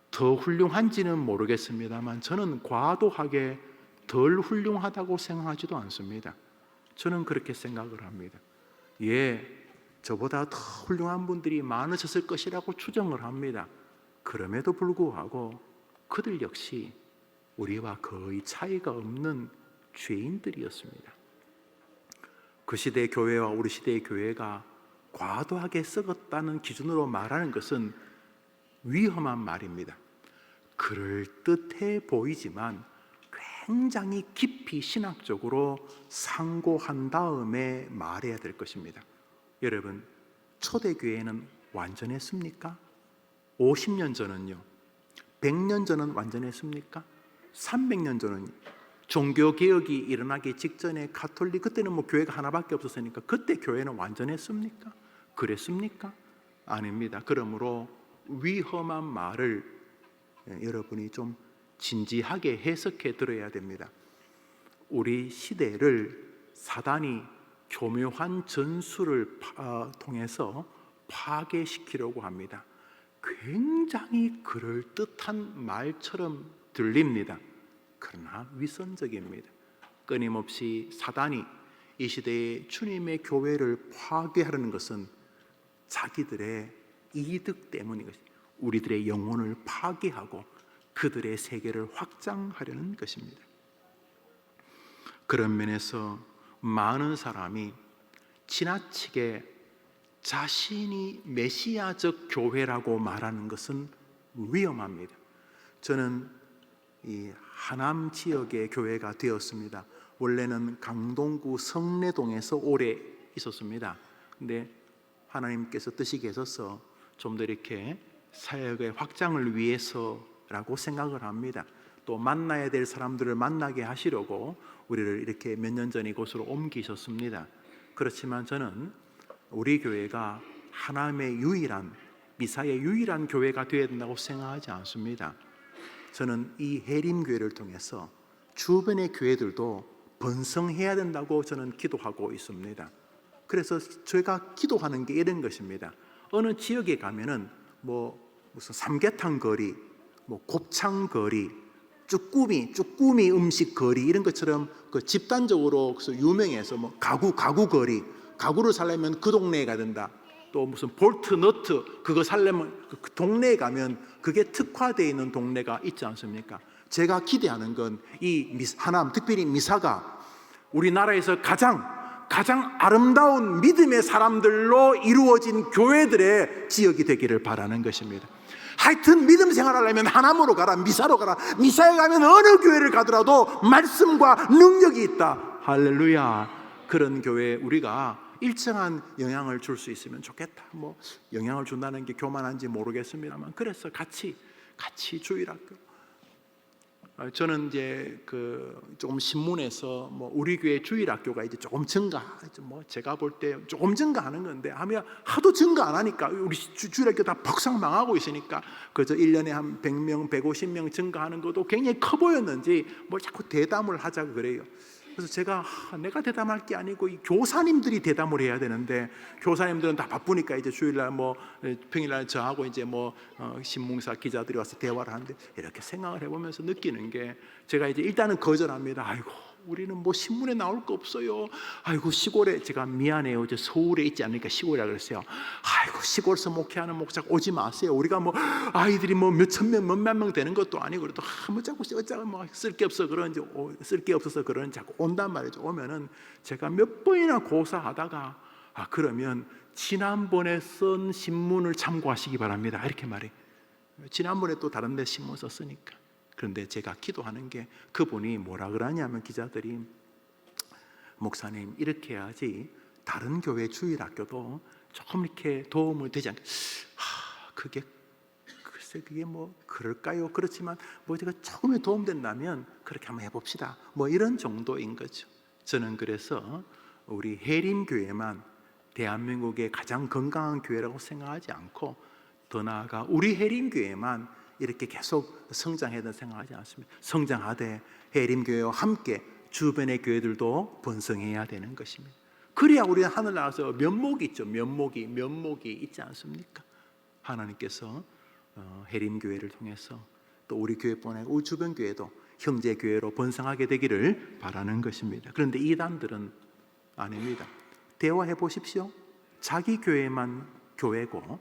S1: 더 훌륭한지는 모르겠습니다만 저는 과도하게 덜 훌륭하다고 생각하지도 않습니다. 저는 그렇게 생각을 합니다. 예, 저보다 더 훌륭한 분들이 많으셨을 것이라고 추정을 합니다. 그럼에도 불구하고 그들 역시 우리와 거의 차이가 없는 죄인들이었습니다. 그 시대의 교회와 우리 시대의 교회가 과도하게 썩었다는 기준으로 말하는 것은 위험한 말입니다. 그럴듯해 보이지만 굉장히 깊이 신학적으로 상고한 다음에 말해야 될 것입니다. 여러분, 초대교회는 완전했습니까? 50년 전은요? 100년 전은 완전했습니까? 300년 전은 종교개혁이 일어나기 직전에 가톨릭, 그때는 뭐 교회가 하나밖에 없었으니까 그때 교회는 완전했습니까? 그랬습니까? 아닙니다. 그러므로 위험한 말을 여러분이 좀 진지하게 해석해 들어야 됩니다. 우리 시대를 사단이 교묘한 전술을 통해서 파괴시키려고 합니다. 굉장히 그럴듯한 말처럼 들립니다. 그러나 위선적입니다. 끊임없이 사단이 이 시대에 주님의 교회를 파괴하려는 것은 자기들의 이득 때문인 것입니다. 우리들의 영혼을 파괴하고 그들의 세계를 확장하려는 것입니다. 그런 면에서 많은 사람이 지나치게 자신이 메시아적 교회라고 말하는 것은 위험합니다. 저는 이 하남 지역의 교회가 되었습니다. 원래는 강동구 성내동에서 오래 있었습니다. 근데 하나님께서 뜻이 계셔서 좀 더 이렇게 사역의 확장을 위해서라고 생각을 합니다. 또 만나야 될 사람들을 만나게 하시려고 우리를 이렇게 몇 년 전 이곳으로 옮기셨습니다. 그렇지만 저는 우리 교회가 하나님의 유일한, 미사의 유일한 교회가 되어야 된다고 생각하지 않습니다. 저는 이 해림교회를 통해서 주변의 교회들도 번성해야 된다고 저는 기도하고 있습니다. 그래서 제가 기도하는 게 이런 것입니다. 어느 지역에 가면은 무슨 삼계탕 거리, 곱창 거리, 쭈꾸미 음식 거리 이런 것처럼 그 집단적으로 유명해서 가구 거리, 가구를 살려면 그 동네에 가야 된다. 또 무슨 볼트 너트 그거 살려면 그 동네에 가면 그게 특화되어 있는 동네가 있지 않습니까? 제가 기대하는 건 이 하남, 특별히 미사가 우리나라에서 가장 아름다운 믿음의 사람들로 이루어진 교회들의 지역이 되기를 바라는 것입니다. 하여튼 믿음 생활하려면 하남으로 가라, 미사로 가라. 미사에 가면 어느 교회를 가더라도 말씀과 능력이 있다. 할렐루야. 그런 교회에 우리가 일정한 영향을 줄 수 있으면 좋겠다. 영향을 준다는 게 교만한지 모르겠습니다만, 그래서 같이 주일학교. 저는 이제 조금 신문에서 우리 교회 주일학교가 이제 조금 제가 볼 때 조금 증가하는 건데, 하도 증가 안 하니까 우리 주일학교 다 퍽상 망하고 있으니까 그저 1년에 한 100명, 150명 증가하는 것도 굉장히 커 보였는지 자꾸 대담을 하자고 그래요. 그래서 제가 내가 대담할 게 아니고 이 교사님들이 대담을 해야 되는데, 교사님들은 다 바쁘니까 이제 주일날 평일날 저하고 이제 신문사 기자들이 와서 대화를 하는데, 이렇게 생각을 해보면서 느끼는 게, 제가 이제 일단은 거절합니다. 아이고, 우리는 신문에 나올 거 없어요. 아이고, 시골에, 제가 미안해요, 이제 서울에 있지 않으니까 시골이라 그랬어요. 아이고, 시골에서 목회하는 목사 오지 마세요. 우리가 아이들이 몇천 명, 몇만 명 되는 것도 아니고, 그래도 자꾸 쓸 게 없어 그런지, 쓸 게 없어서 그런지 자꾸 온단 말이죠. 오면은 제가 몇 번이나 고사하다가, 그러면 지난번에 쓴 신문을 참고하시기 바랍니다, 이렇게 말해. 지난번에 또 다른 데 신문 썼으니까. 그런데 제가 기도하는 게, 그분이 뭐라 그러냐면, 기자들이, 목사님 이렇게 해야지 다른 교회 주일학교도 조금 이렇게 도움을 되지 않게. 그게 글쎄 그게 그럴까요? 그렇지만 제가 조금의 도움된다면 그렇게 한번 해봅시다, 이런 정도인 거죠. 저는 그래서 우리 해림교회만 대한민국의 가장 건강한 교회라고 생각하지 않고, 더 나아가 우리 해림교회만 이렇게 계속 성장해야 된다고 생각하지 않습니다. 성장하되 해림교회와 함께 주변의 교회들도 번성해야 되는 것입니다. 그래야 우리는 하늘나라에서 면목이 있죠. 면목이 있지 않습니까? 하나님께서 해림교회를 통해서 또 우리 교회뿐만 아니라 우리 주변 교회도 형제교회로 번성하게 되기를 바라는 것입니다. 그런데 이단들은 아닙니다. 대화해 보십시오. 자기 교회만 교회고,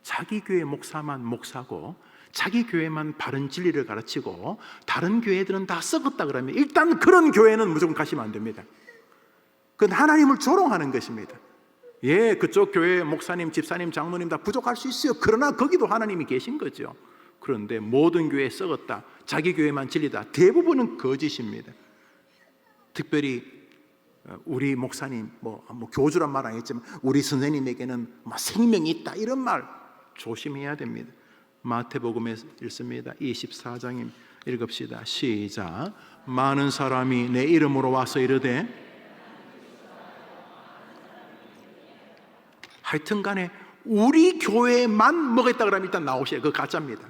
S1: 자기 교회 목사만 목사고, 자기 교회만 바른 진리를 가르치고 다른 교회들은 다 썩었다 그러면, 일단 그런 교회는 무조건 가시면 안 됩니다. 그건 하나님을 조롱하는 것입니다. 그쪽 교회 목사님, 집사님, 장로님 다 부족할 수 있어요. 그러나 거기도 하나님이 계신 거죠. 그런데 모든 교회 썩었다, 자기 교회만 진리다, 대부분은 거짓입니다. 특별히 우리 목사님, 교주란 말 안 했지만 우리 선생님에게는 생명이 있다, 이런 말 조심해야 됩니다. 마태복음에 읽습니다. 24장 읽읍시다. 시작. 많은 사람이 내 이름으로 와서 이르되, 하여튼간에 우리 교회만 먹었다 그러면 일단 나오셔야, 그거 가짜입니다.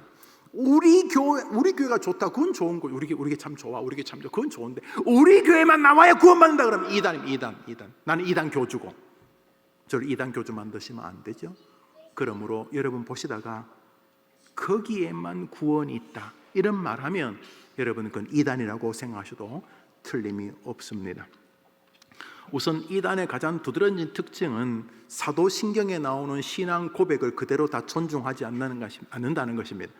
S1: 우리 교회가 좋다, 그건 좋은 거예요. 우리게 참 좋아, 우리게 참 좋아, 그건 좋은데, 우리 교회만 나와야 구원받는다 그러면 이단. 나는 이단 교주고, 저를 이단 교주 만드시면 안 되죠. 그러므로 여러분 보시다가 거기에만 구원이 있다, 이런 말하면 여러분 그건 이단이라고 생각하셔도 틀림이 없습니다. 우선 이단의 가장 두드러진 특징은 사도신경에 나오는 신앙 고백을 그대로 다 존중하지 않는다는 것입니다.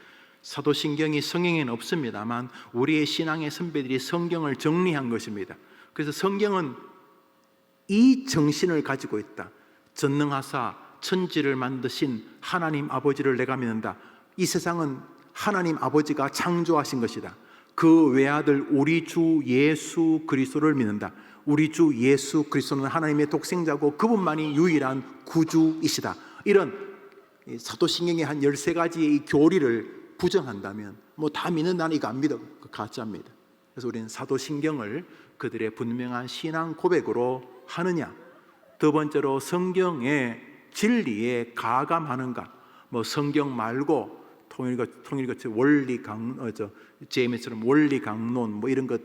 S1: 사도신경이 성경에는 없습니다만 우리의 신앙의 선배들이 성경을 정리한 것입니다. 그래서 성경은 이 정신을 가지고 있다. 전능하사 천지를 만드신 하나님 아버지를 내가 믿는다. 이 세상은 하나님 아버지가 창조하신 것이다. 그 외아들 우리 주 예수 그리스도를 믿는다. 우리 주 예수 그리스도는 하나님의 독생자고 그분만이 유일한 구주이시다. 이런 사도신경의 한 13가지의 이 교리를 부정한다면 다 믿는다는, 이거 안 믿어, 가짜입니다. 그래서 우리는 사도신경을 그들의 분명한 신앙 고백으로 하느냐, 두 번째로 성경의 진리에 가감하는가. 성경 말고 통일같이 원리 제임스처럼 원리 강론 이런 것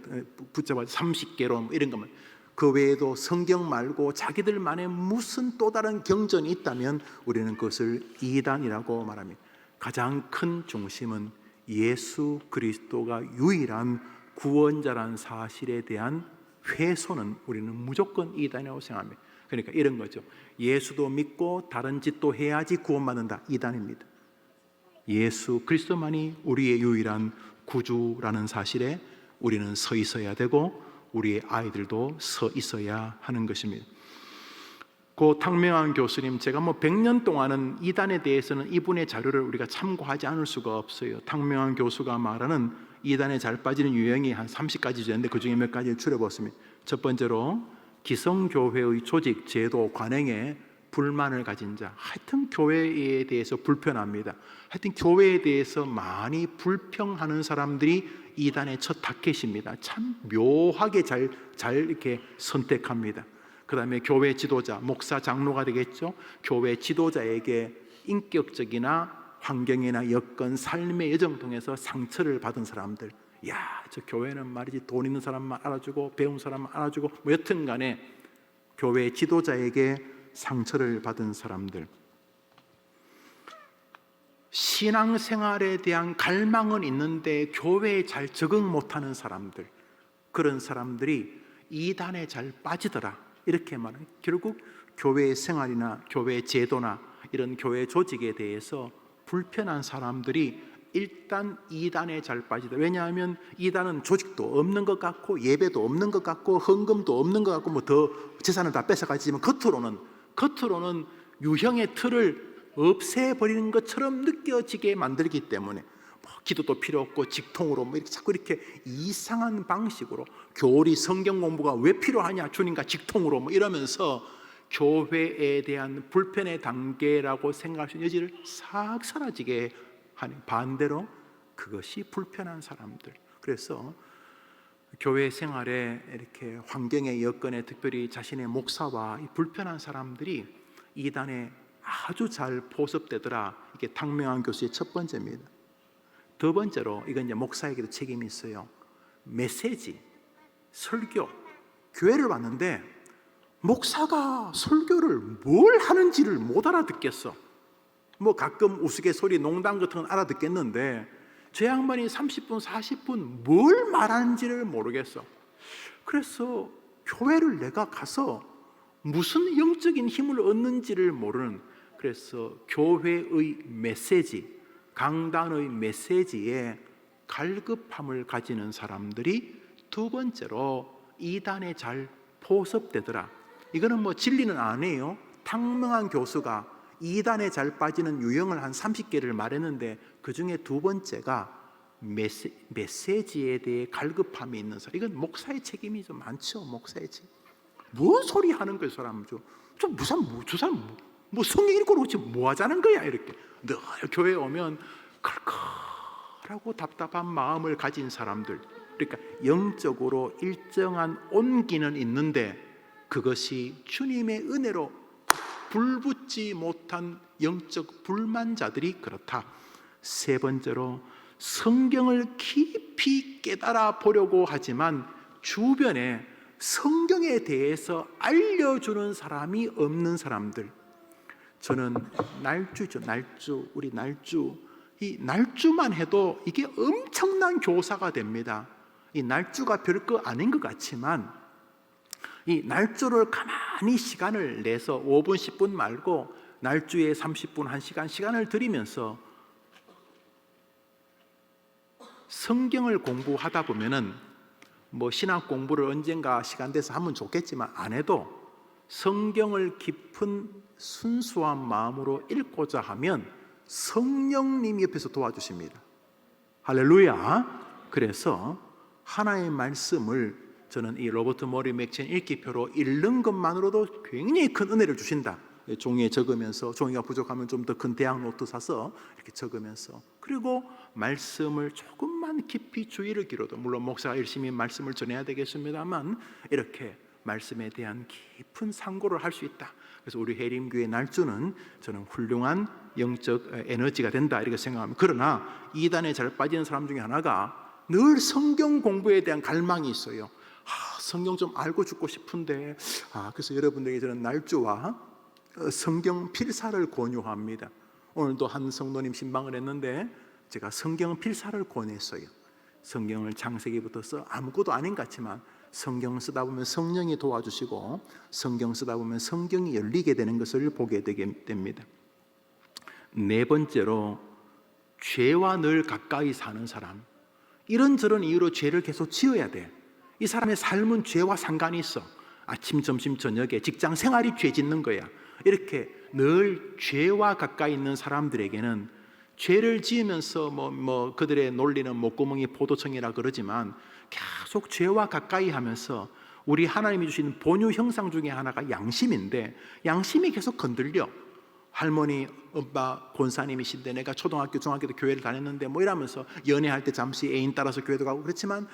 S1: 붙잡아 30개론 이런 것만, 그 외에도 성경 말고 자기들만의 무슨 또 다른 경전이 있다면 우리는 그것을 이단이라고 말합니다. 가장 큰 중심은 예수 그리스도가 유일한 구원자라는 사실에 대한 훼손은 우리는 무조건 이단이라고 생각합니다. 그러니까 이런 거죠. 예수도 믿고 다른 짓도 해야지 구원받는다, 이단입니다. 예수 그리스도만이 우리의 유일한 구주라는 사실에 우리는 서 있어야 되고 우리의 아이들도 서 있어야 하는 것입니다. 그 탕명한 교수님, 제가 100년 동안은 이단에 대해서는 이분의 자료를 우리가 참고하지 않을 수가 없어요. 탕명한 교수가 말하는 이단에 잘 빠지는 유형이 한 30가지 되는데 그 중에 몇 가지를 추려봤습니다. 첫 번째로 기성교회의 조직, 제도, 관행에 불만을 가진 자, 하여튼 교회에 대해서 불편합니다. 하여튼 교회에 대해서 많이 불평하는 사람들이 이단의 첫 타겟입니다. 참 묘하게 잘 이렇게 선택합니다. 그 다음에 교회 지도자, 목사, 장로가 되겠죠. 교회 지도자에게 인격적이나 환경이나 여건, 삶의 여정 통해서 상처를 받은 사람들, 야, 저 교회는 말이지 돈 있는 사람만 알아주고 배운 사람만 알아주고 뭐 여튼 간에 교회 지도자에게 상처를 받은 사람들, 신앙생활에 대한 갈망은 있는데 교회에 잘 적응 못하는 사람들, 그런 사람들이 이단에 잘 빠지더라 이렇게 말해요. 결국 교회 생활이나 교회 제도나 이런 교회 조직에 대해서 불편한 사람들이 일단 이단에 잘 빠지더라. 왜냐하면 이단은 조직도 없는 것 같고 예배도 없는 것 같고 헌금도 없는 것 같고 뭐 더 재산을 다 뺏어가지만 겉으로는 유형의 틀을 없애버리는 것처럼 느껴지게 만들기 때문에 뭐 기도도 필요 없고 직통으로 뭐 이렇게 자꾸 이렇게 이상한 방식으로 교리 성경 공부가 왜 필요하냐 주님과 직통으로 뭐 이러면서 교회에 대한 불편의 단계라고 생각할 수 있는 여지를 싹 사라지게 하는, 반대로 그것이 불편한 사람들. 그래서 교회 생활에 이렇게 환경의 여건에 특별히 자신의 목사와 이 불편한 사람들이 이단에 아주 잘 포섭되더라. 이게 탕명한 교수의 첫 번째입니다. 두 번째로 이건 이제 목사에게도 책임이 있어요. 메시지, 설교, 교회를 왔는데 목사가 설교를 뭘 하는지를 못 알아듣겠어. 뭐 가끔 우스갯소리 농담 같은 건 알아듣겠는데 저 양반이 30분 40분 뭘 말하는지를 모르겠어. 그래서 교회를 내가 가서 무슨 영적인 힘을 얻는지를 모르는, 그래서 교회의 메시지, 강단의 메시지에 갈급함을 가지는 사람들이 두 번째로 이단에 잘 포섭되더라. 이거는 뭐 진리는 아니에요. 탕명한 교수가 이단에 잘 빠지는 유형을 한 30개를 말했는데 그 중에 두 번째가 메시지에 대해 갈급함이 있는 사람. 이건 목사의 책임이 좀 많죠. 목사의 책임. 뭔 소리 하는 거예요, 사람. 저 사람 뭐 성경 읽고 그러지 뭐 하자는 거야 이렇게. 늘 교회에 오면 컬컬하고 답답한 마음을 가진 사람들. 그러니까 영적으로 일정한 온기는 있는데 그것이 주님의 은혜로 불붙지 못한 영적 불만자들이 그렇다. 세 번째로 성경을 깊이 깨달아 보려고 하지만 주변에 성경에 대해서 알려주는 사람이 없는 사람들. 저는 날주죠. 우리 날주. 이 날주만 해도 이게 엄청난 교사가 됩니다. 이 날주가 별거 아닌 것 같지만 이 날주를 가만히 시간을 내서 5분 10분 말고 날주에 30분 1시간 시간을 들이면서 성경을 공부하다 보면은 뭐 신학 공부를 언젠가 시간 돼서 하면 좋겠지만 안 해도 성경을 깊은 순수한 마음으로 읽고자 하면 성령님이 옆에서 도와주십니다. 할렐루야. 그래서 하나의 말씀을 저는 이 로버트 머리 맥첸 읽기표로 읽는 것만으로도 굉장히 큰 은혜를 주신다. 종이에 적으면서, 종이가 부족하면 좀 더 큰 대학 노트 사서 이렇게 적으면서, 그리고 말씀을 조금만 깊이 주의를 기울여도, 물론 목사가 열심히 말씀을 전해야 되겠습니다만 이렇게 말씀에 대한 깊은 상고를 할 수 있다. 그래서 우리 해림교회 날주는 저는 훌륭한 영적 에너지가 된다 이렇게 생각합니다. 그러나 이단에 잘 빠지는 사람 중에 하나가 늘 성경 공부에 대한 갈망이 있어요. 성경 좀 알고 죽고 싶은데, 그래서 여러분들에게 저는 날주와 성경 필사를 권유합니다. 오늘도 한 성도님 신방을 했는데 제가 성경 필사를 권했어요. 성경을 창세기부터 써 아무것도 아닌 것 같지만 성경 쓰다 보면 성령이 도와주시고 성경 쓰다 보면 성경이 열리게 되는 것을 보게 되게 됩니다. 네 번째로 죄와 늘 가까이 사는 사람. 이런저런 이유로 죄를 계속 지어야 돼. 이 사람의 삶은 죄와 상관이 있어. 아침, 점심, 저녁에 직장 생활이 죄 짓는 거야. 이렇게 늘 죄와 가까이 있는 사람들에게는 죄를 지으면서 뭐 그들의 논리는 목구멍이 포도청이라 그러지만 계속 죄와 가까이 하면서 우리 하나님이 주신 본유 형상 중에 하나가 양심인데 양심이 계속 건들려. 할머니, 엄마 권사님이신데 내가 초등학교, 중학교 때 교회를 다녔는데 뭐 이러면서 연애할 때 잠시 애인 따라서 교회도 가고 그렇지만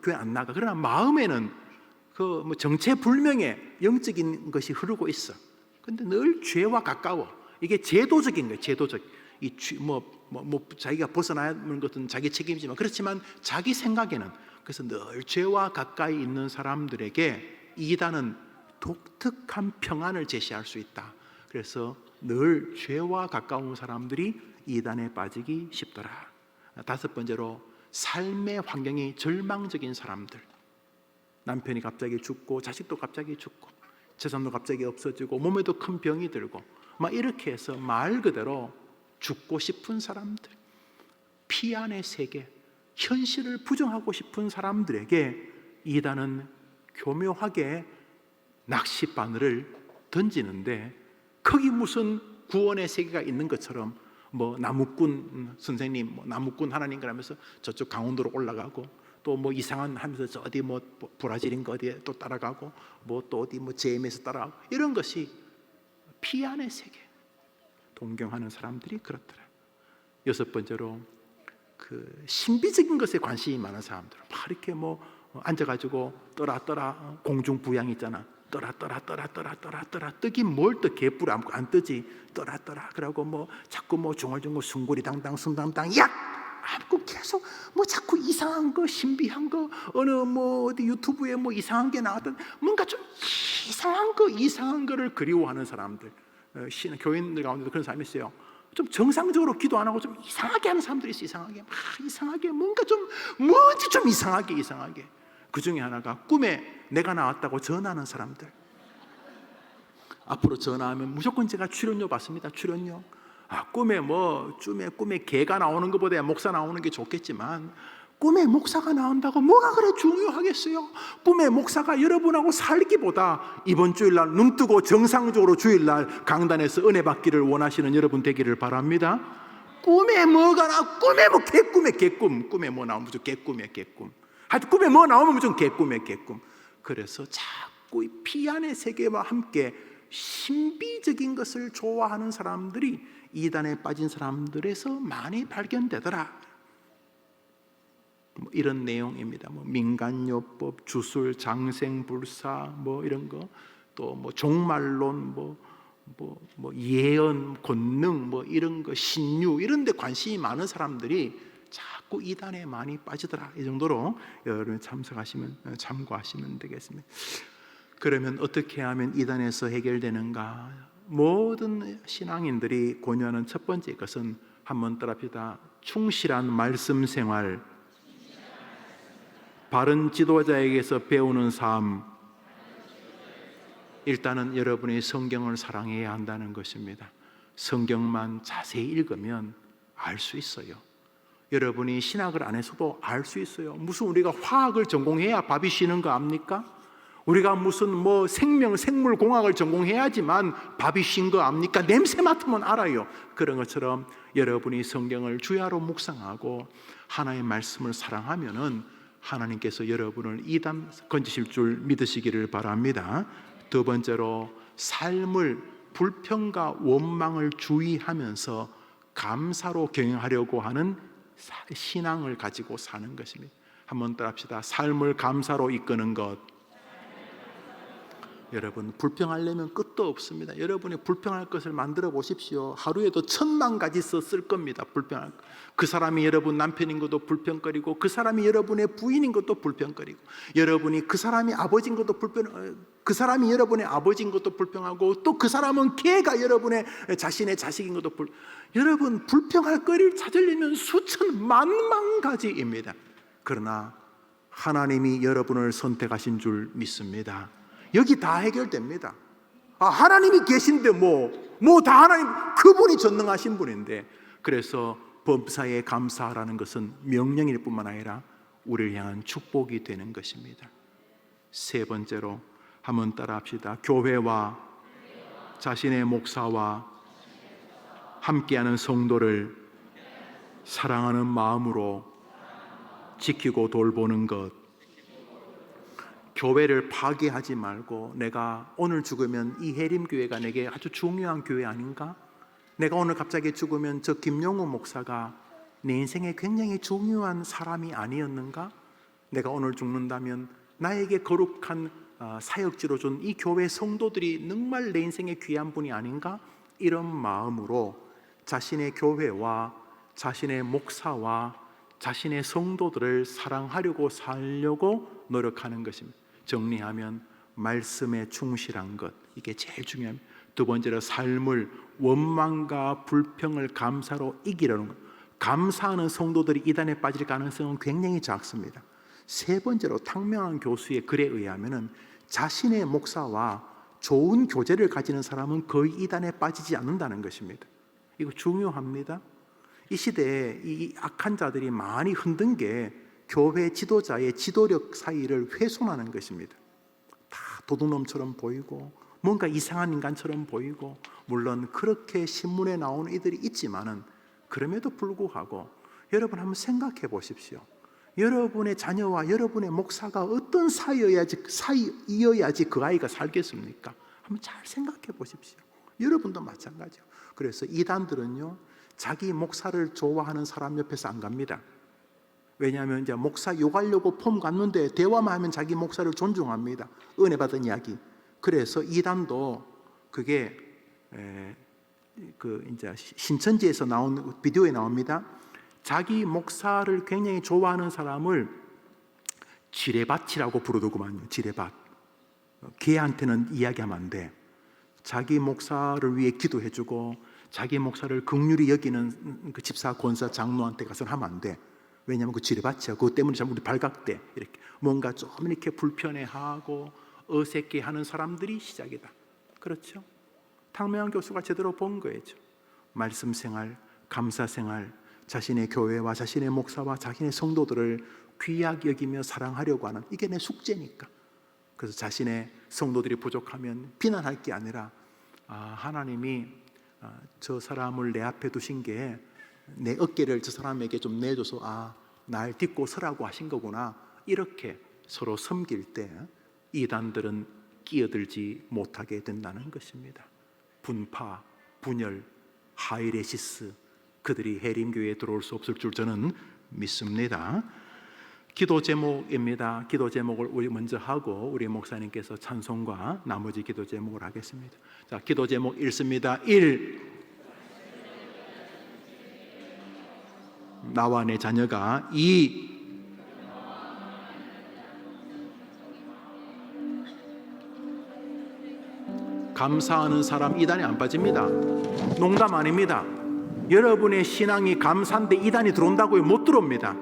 S1: 교회 안 나가. 그러나 마음에는 그 뭐 정체불명의 영적인 것이 흐르고 있어. 근데 늘 죄와 가까워. 이게 제도적인 거예요. 제도적. 자기가 벗어나야 하는 것은 자기 책임이지만 그렇지만 자기 생각에는 그래서 늘 죄와 가까이 있는 사람들에게 이단은 독특한 평안을 제시할 수 있다. 그래서 늘 죄와 가까운 사람들이 이단에 빠지기 쉽더라. 다섯 번째로 삶의 환경이 절망적인 사람들. 남편이 갑자기 죽고 자식도 갑자기 죽고 재산도 갑자기 없어지고 몸에도 큰 병이 들고 막 이렇게 해서 말 그대로 죽고 싶은 사람들, 피안의 세계, 현실을 부정하고 싶은 사람들에게 이단은 교묘하게 낚싯바늘을 던지는데 거기 무슨 구원의 세계가 있는 것처럼 나무꾼 선생님, 나무꾼 하나님 그러면서 저쪽 강원도로 올라가고 또 이상한 하면서 저 어디 브라질인가 어디에 또 따라가고 또 어디 제임에서 따라가고 이런 것이 피안의 세계. 동경하는 사람들이 그렇더라. 여섯 번째로 그 신비적인 것에 관심이 많은 사람들. 막 이렇게 앉아가지고 떠라 공중 부양 있잖아. 떠라 뜨긴 뭘 떠 개뿔 안 뜨지. 떠라 그러고 자꾸 중얼중얼 숭구리당당 순당당 약 하고 계속 자꾸 이상한 거 신비한 거 어느 어디 유튜브에 이상한 게 나왔던 뭔가 좀 이상한 거를 그리워하는 사람들. 교인들 가운데도 그런 사람이 있어요. 좀 정상적으로 기도 안 하고 좀 이상하게 하는 사람들이 있어. 이상하게 뭔가 뭔지 좀 이상하게. 그 중에 하나가 꿈에 내가 나왔다고 전하는 사람들. 앞으로 전화하면 무조건 제가 출연료 받습니다. 출연료. 꿈에 개가 나오는 것보다 목사 나오는 게 좋겠지만 꿈에 목사가 나온다고 뭐가 그래 중요하겠어요? 꿈에 목사가 여러분하고 살기보다 이번 주일날 눈 뜨고 정상적으로 주일날 강단에서 은혜 받기를 원하시는 여러분 되기를 바랍니다. 꿈에 뭐가 나? 개꿈. 꿈에 뭐 나오면 무조건 개꿈. 하여튼 꿈에 뭐 나오면 무조건 개꿈. 그래서 자꾸 피안의 세계와 함께 신비적인 것을 좋아하는 사람들이 이단에 빠진 사람들에서 많이 발견되더라. 이런 내용입니다. 민간요법, 주술, 장생불사, 이런 거, 또 종말론, 예언, 권능, 이런 거, 신유 이런 데 관심이 많은 사람들이 자꾸 이단에 많이 빠지더라. 이 정도로 여러분 참고하시면 되겠습니다. 그러면 어떻게 하면 이단에서 해결되는가? 모든 신앙인들이 권유하는 첫 번째 것은 한번 따라합시다. 충실한 말씀 생활, 바른 지도자에게서 배우는 삶. 일단은 여러분이 성경을 사랑해야 한다는 것입니다. 성경만 자세히 읽으면 알 수 있어요. 여러분이 신학을 안 해서도 알 수 있어요. 무슨 우리가 화학을 전공해야 밥이 쉬는 거 압니까? 우리가 무슨 생물공학을 전공해야지만 밥이 쉰 거 압니까? 냄새 맡으면 알아요. 그런 것처럼 여러분이 성경을 주야로 묵상하고 하나의 말씀을 사랑하면은 하나님께서 여러분을 이단 건지실 줄 믿으시기를 바랍니다. 두 번째로 삶을 불평과 원망을 주의하면서 감사로 경영하려고 하는 신앙을 가지고 사는 것입니다. 한번 따라합시다. 삶을 감사로 이끄는 것. 여러분 불평하려면 끝도 없습니다. 여러분이 불평할 것을 만들어 보십시오. 하루에도 1000만 가지 쓸 겁니다. 불평할 것. 그 사람이 여러분 남편인 것도 불평거리고 그 사람이 여러분의 부인인 것도 불평거리고 여러분이 그 사람이 아버지인 것도 그 사람이 여러분의 아버지인 것도 불평하고 또 그 사람은 걔가 여러분의 자신의 자식인 것도 여러분 불평할 거리를 찾으려면 수천 만만 가지입니다. 그러나 하나님이 여러분을 선택하신 줄 믿습니다. 여기 다 해결됩니다. 하나님이 계신데 다 하나님 그분이 전능하신 분인데 그래서 범사에 감사하라는 것은 명령일 뿐만 아니라 우리를 향한 축복이 되는 것입니다. 세 번째로 한번 따라합시다. 교회와 자신의 목사와 함께하는 성도를 사랑하는 마음으로 지키고 돌보는 것. 교회를 파괴하지 말고 내가 오늘 죽으면 이 해림교회가 내게 아주 중요한 교회 아닌가? 내가 오늘 갑자기 죽으면 저 김용우 목사가 내 인생에 굉장히 중요한 사람이 아니었는가? 내가 오늘 죽는다면 나에게 거룩한 사역지로 준 이 교회 성도들이 정말 내 인생에 귀한 분이 아닌가? 이런 마음으로 자신의 교회와 자신의 목사와 자신의 성도들을 사랑하려고 살려고 노력하는 것입니다. 정리하면 말씀에 충실한 것, 이게 제일 중요합니다. 두 번째로 삶을 원망과 불평을 감사로 이기려는 것. 감사하는 성도들이 이단에 빠질 가능성은 굉장히 작습니다. 세 번째로 탕명한 교수의 글에 의하면 자신의 목사와 좋은 교제를 가지는 사람은 거의 이단에 빠지지 않는다는 것입니다. 이거 중요합니다. 이 시대에 이 악한 자들이 많이 흔든 게 교회 지도자의 지도력 사이를 훼손하는 것입니다. 다 도둑놈처럼 보이고 뭔가 이상한 인간처럼 보이고, 물론 그렇게 신문에 나오는 이들이 있지만은 그럼에도 불구하고 여러분 한번 생각해 보십시오. 여러분의 자녀와 여러분의 목사가 어떤 사이여야지 그 아이가 살겠습니까? 한번 잘 생각해 보십시오. 여러분도 마찬가지요. 그래서 이단들은요, 자기 목사를 좋아하는 사람 옆에서 안 갑니다. 왜냐하면 이제 목사 욕하려고 폼 갔는데 대화만 하면 자기 목사를 존중합니다. 은혜 받은 이야기. 그래서 이단도 그게 이제 신천지에서 나온 비디오에 나옵니다. 자기 목사를 굉장히 좋아하는 사람을 지뢰밭이라고 부르더구만요. 지뢰밭. 걔한테는 이야기하면 안 돼. 자기 목사를 위해 기도해주고 자기 목사를 긍휼히 여기는 그 집사, 권사, 장로한테 가서는 하면 안 돼. 왜냐하면 그 지뢰밭이야. 그것 때문에 참 우리 발각돼. 이렇게 뭔가 좀 이렇게 불편해하고 어색해하는 사람들이 시작이다. 그렇죠? 탕명한 교수가 제대로 본 거죠. 말씀 생활, 감사 생활, 자신의 교회와 자신의 목사와 자신의 성도들을 귀하게 여기며 사랑하려고 하는, 이게 내 숙제니까. 그래서 자신의 성도들이 부족하면 비난할 게 아니라 하나님이 저 사람을 내 앞에 두신 게 내 어깨를 저 사람에게 좀 내줘서 날 딛고 서라고 하신 거구나, 이렇게 서로 섬길 때 이단들은 끼어들지 못하게 된다는 것입니다. 분파, 분열, 하이레시스, 그들이 해림교회에 들어올 수 없을 줄 저는 믿습니다. 기도 제목입니다. 기도 제목을 우리 먼저 하고 우리 목사님께서 찬송과 나머지 기도 제목을 하겠습니다. 자, 기도 제목 읽습니다. 1. 나와 내 자녀가. 2. 감사하는 사람 이단에 안 빠집니다. 농담 아닙니다. 여러분의 신앙이 감사한데 이단이 들어온다고요? 못 들어옵니다.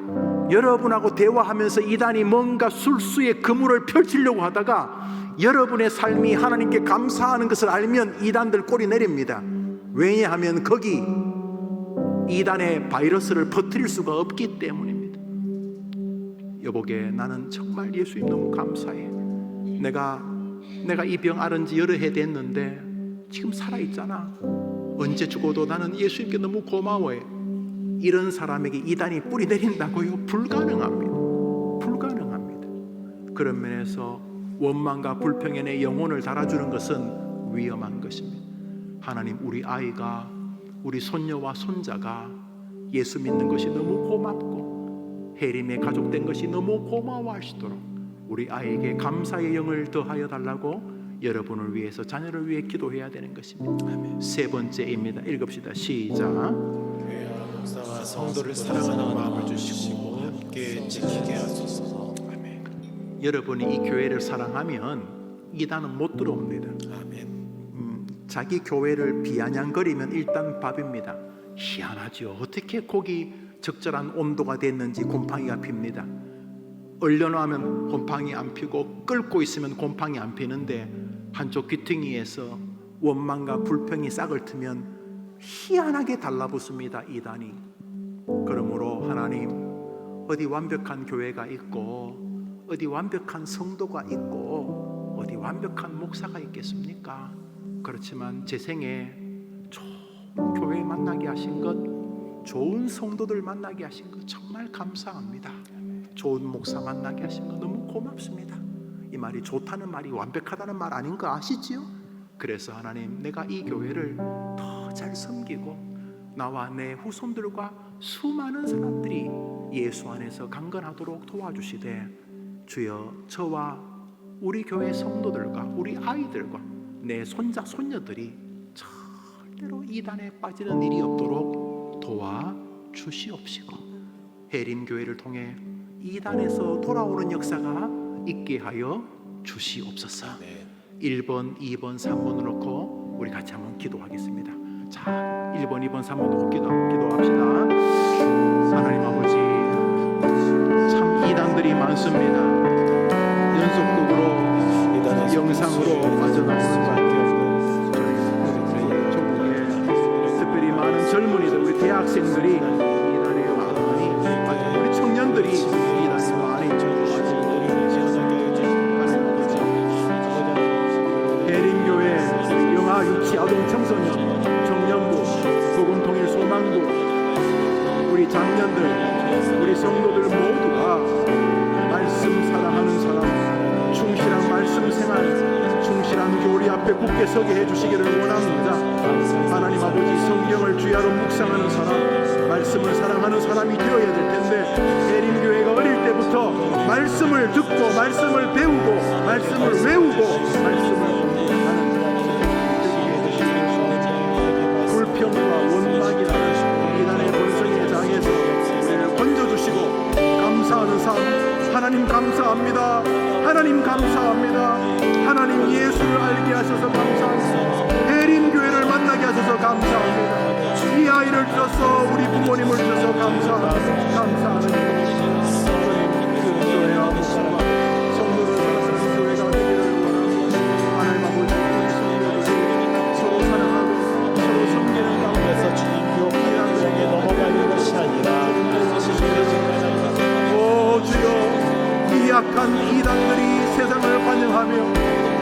S1: 여러분하고 대화하면서 이단이 뭔가 술수의 그물을 펼치려고 하다가 여러분의 삶이 하나님께 감사하는 것을 알면 이단들 꼬리 내립니다. 왜냐하면 거기 이단의 바이러스를 퍼뜨릴 수가 없기 때문입니다. 여보게, 나는 정말 예수님 너무 감사해. 내가 이 병 앓은 지 여러 해 됐는데 지금 살아있잖아. 언제 죽어도 나는 예수님께 너무 고마워해. 이런 사람에게 이단이 뿌리 내린다고요? 불가능합니다. 불가능합니다. 그런 면에서 원망과 불평에 내 영혼을 달아주는 것은 위험한 것입니다. 하나님, 우리 아이가, 우리 손녀와 손자가 예수 믿는 것이 너무 고맙고 해림에 가족된 것이 너무 고마워하시도록 우리 아이에게 감사의 영을 더하여 달라고 여러분을 위해서, 자녀를 위해 기도해야 되는 것입니다. 아멘. 세 번째입니다. 읽읍시다. 시작.
S2: 목사와 성도를 사랑하는 마음을 주시고 함께 지키게 하소서. 아멘.
S1: 여러분이 이 교회를 사랑하면 이단은 못 들어옵니다.
S2: 아멘.
S1: 자기 교회를 비아냥거리면 일단 밥입니다. 희한하죠. 어떻게 고기 적절한 온도가 됐는지 곰팡이가 핍니다. 얼려놓으면 곰팡이 안 피고 끓고 있으면 곰팡이 안 피는데 한쪽 귀퉁이에서 원망과 불평이 싹을 트면 희한하게 달라붙습니다. 이단이. 그러므로 하나님, 어디 완벽한 교회가 있고 어디 완벽한 성도가 있고 어디 완벽한 목사가 있겠습니까? 그렇지만 제 생에 좋은 교회 만나게 하신 것, 좋은 성도들 만나게 하신 것 정말 감사합니다. 좋은 목사 만나게 하신 것 너무 고맙습니다. 이 말이 좋다는 말이 완벽하다는 말 아닌 거 아시지요? 그래서 하나님, 내가 이 교회를 더 잘 섬기고 나와 내 후손들과 수많은 사람들이 예수 안에서 강건하도록 도와주시되, 주여, 저와 우리 교회 성도들과 우리 아이들과 내 손자 손녀들이 절대로 이단에 빠지는 일이 없도록 도와주시옵시고, 해림교회를 통해 이단에서 돌아오는 역사가 있게 하여 주시옵소서. 1번, 2번, 3번을 놓고 우리 같이 한번 기도하겠습니다. 자, 1번, 2번, 3번 놓고 기도합시다. 하나님 아버지, 참 이단들이 많습니다. 연속극으로 영상으로 빠져나오는 조국에 특별히 많은 젊은이들, 우리 대학생들이 이단에 많이, 우리 청년들이 이단에 많이 해림교회, 영아, 유치, 아동, 청소년, 청년부, 복음통일 소망부, 우리 장년들, 우리 성도들 모두가 말씀 사랑하는 사람, 충실한 말씀 생활, 충실한 교리 앞에 굳게 서게 해주시기를 원합니다. 하나님 아버지, 성경을 주야로 묵상하는 사람, 말씀을 사랑하는 사람이 되어야 될 텐데, 해림교회가 어릴 때부터 말씀을 듣고 말씀을 배우고 말씀을 외우고 말씀을 공부하는 불평과 원망이라는 이단의 본성의 장에서 우리를 건져주시고 감사하는 삶, 하나님 감사합니다. 하나님 감사합니다. 하나님 예수를 알게 하셔서 감사합니다. 해림교회를 만나게 하셔서 감사합니다. 이 아이를 주셔서 우리 부모님을 주셔서 감사합니다. 감사하는 교회와 목사와 성도를 사랑하는 교회가 되기를 원합니다. 하나님 아버지, 우리 성도들이 서로 사랑하고 서로 섬기는 가운데서 주님께 이단들에게 넘어가는 것이 아니라 오 주여, 이 약한 이단들이 세상을 반영하며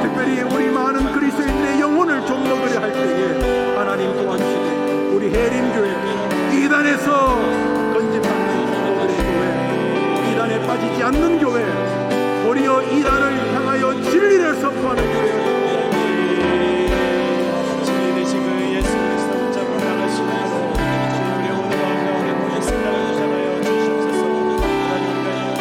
S1: 특별히 우리 많은 그리스도인의 영혼을 좀 먹으려 할 때에 하나님 도와주시고, 우리 해림교회 이단에서 건진받는 성도들의 교회, 이단에 빠지지 않는 교회, 도리어 이단을 향하여 진리를 선포하는 교회,
S2: 진리 되신 그 예수 그리스도 붙잡고 나가시므로 우리 오늘 가운데 모든 생각을 주장하여 주시옵소서.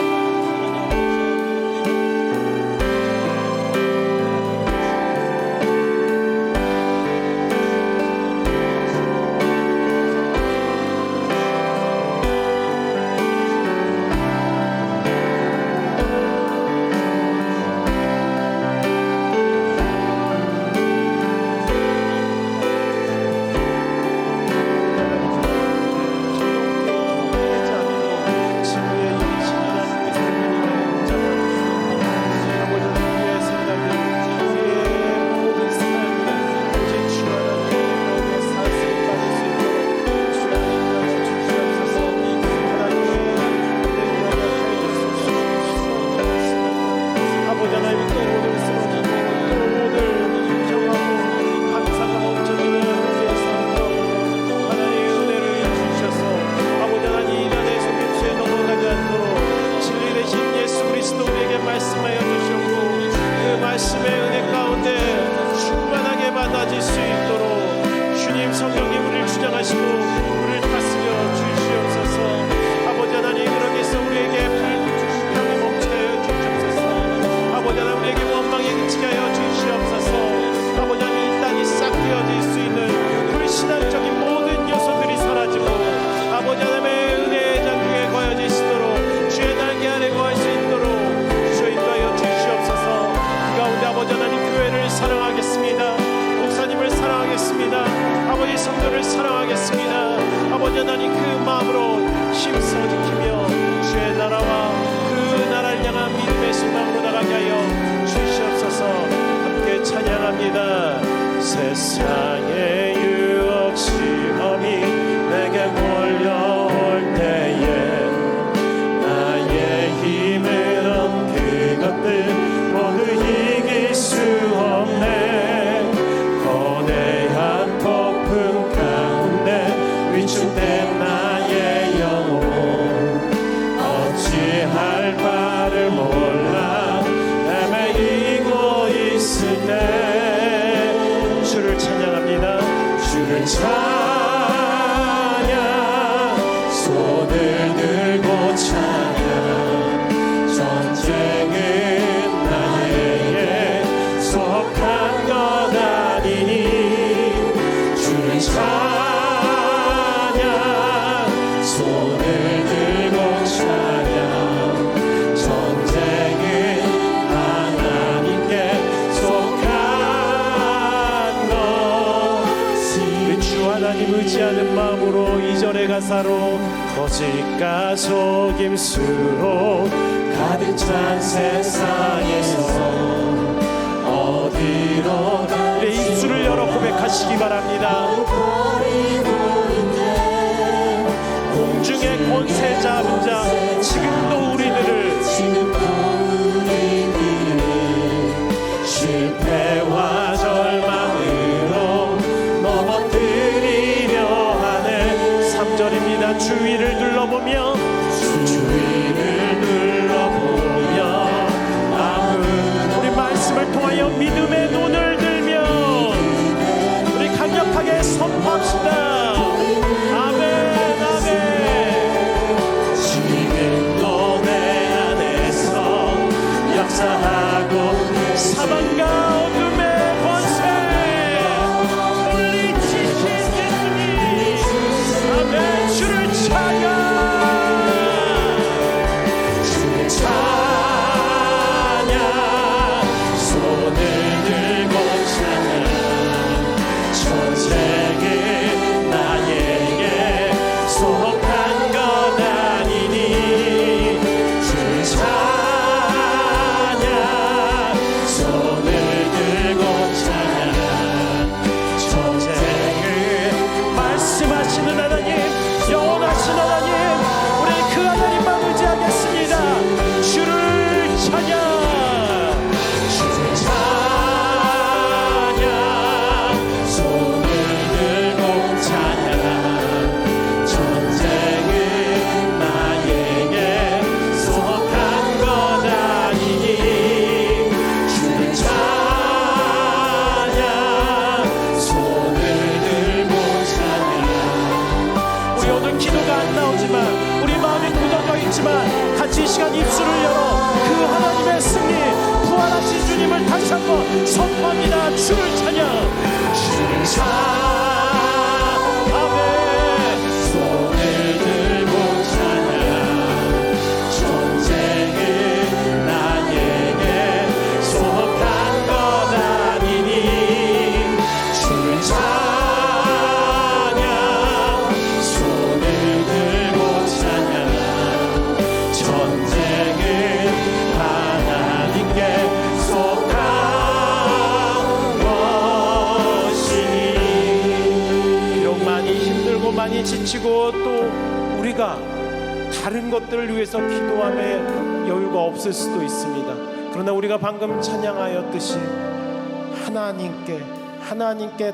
S3: 세상의 유혹 시험이 내게 몰려올 때에 나의 힘으론 그것들 모두 이길 수 없네. 거대한 폭풍 가운데 위축된 나의 영혼 어찌할 바를 몰라 헤매이고 있을 때 주를 찬양합니다. 주를 찬양, 손을 들고 찬양. 전쟁은 나에게 속한 것 아니니 주를 찬양.
S2: 의지하는 마음으로 2절의 가사로
S3: 거짓과 속임수로 가득 찬 세상에서 어디로
S2: 우리 입술을 열어 고백하시기 바랍니다. 공중의 권세 잡은 자 지금도 우리들을
S3: 실패와 절망으로 넘어뜨리려 하는
S2: 3절입니다. 주위를 둘러보며 우리 말씀을 통하여 믿음의 눈을 들며 우리 강력하게 선포합시다. 아멘 아멘.
S3: 지금도 내 안에서 역사하고
S2: 사망과 어둠의 권세 물리치신 예수님 아멘. 주를 찬양
S3: 손을 들고 찬양 전쟁은 나에게 속한 것 아니니 주 찬양 손을 들고 찬양 전쟁은
S2: 말씀하시는 하나님 영원하신 하나님 우리 그 하나님만 의지하겠습니다. 주를 찬양
S3: 손을 들고 찬양 전쟁은 나에게 속한 것 아니니 주 찬양 손을 들고 찬양
S2: 우리 오늘 기도가 안 나오지만 우리 마음이 굳어져 있지만 같이 이 시간 입술을 열어 그 하나님의 승리 부활하신 주님을 다시 한번 선포합니다. 주를 찬양
S3: 주를 찬양
S2: 아멘.
S3: 손을 들고 찬양 전쟁은 나에게 속한 것 아니니 주를 찬양 손을 들고 찬양 전쟁은 하나님께 속한 것이니
S2: 비록 많이 힘들고 많이 지치고 또 우리가 다른 것들을 위해서 기도함에 여유가 없을 수도 있습니다. 그러나 우리가 방금 찬양하였듯이 하나님께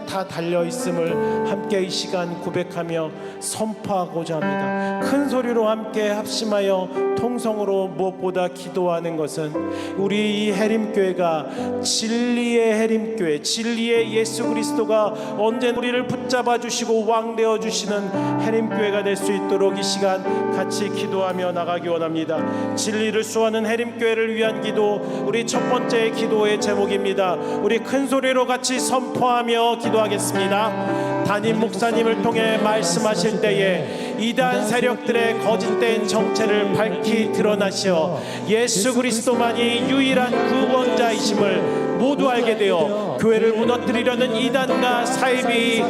S2: 다 달려있음을 함께 이 시간 고백하며 선포하고자 합니다. 큰 소리로 함께 합심하여 통성으로 무엇보다 기도하는 것은 우리 이 해림교회가 진리의 해림교회, 진리의 예수 그리스도가 언제나 우리를 붙잡아 주시고 왕 되어 주시는 해림교회가 될 수 있도록 이 시간 같이 기도하며 나가기 원합니다. 진리를 수호하는 해림교회를 위한 기도, 우리 첫 번째 기도의 제목입니다. 우리 큰 소리로 같이 선포하며 기도하겠습니다. 담임 목사님을 통해 말씀하실 때에 이단 세력들의 거짓된 정체를 밝히 드러나시어 예수 그리스도만이 유일한 구원자이심을 모두 알게 되어 교회를 무너뜨리려는 이단과 사이비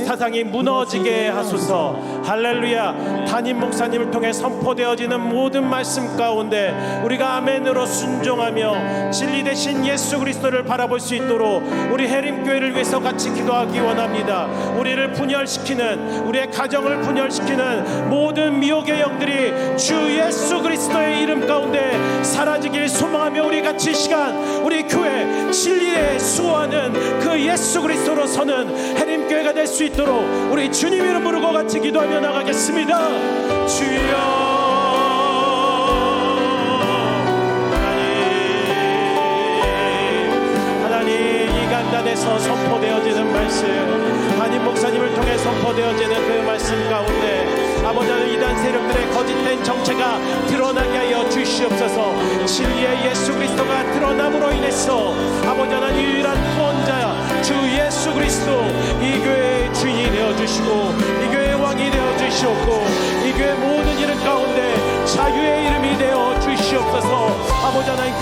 S2: 사상이 무너지게 하소서. 할렐루야. 담임 목사님을 통해 선포되어지는 모든 말씀 가운데 우리가 아멘으로 순종하며 진리 되신 예수 그리스도를 바라볼 수 있도록 우리 해림교회를 위해서 같이 기도하기 원합니다. 우리를 분열시키는, 우리의 가정을 분열시키는 모든 미혹의 영들이 주 예수 그리스도의 이름 가운데 사라지길 소망하며 우리 같이 이 시간 우리 교회 진리에 수호하는 그 예수 그리스도로 서는 해림교회가 될 수 있도록 우리 주님 이름 부르고 같이 기도하며 나가겠습니다. 주여 하나님, 이 강단에서 선포되어지는 말씀, 담임 목사님을 통해 선포되어지는 그 말씀 가운데 아버지 하나님, 이단 세력들의 거짓된 정체가 드러나게 하여 주시옵소서. 진리의 예수 그리스도가 드러남으로 인해서 아버지 하나님, 유일한 구원자 주 예수 그리스도 이 교회의 주인이 되어주시고 이 교회의 왕이 되어주시옵고 이 교회 모든 이름 가운데 자유의 이름이 되어 주시옵소서. 주시옵소서. 아버지 하나님,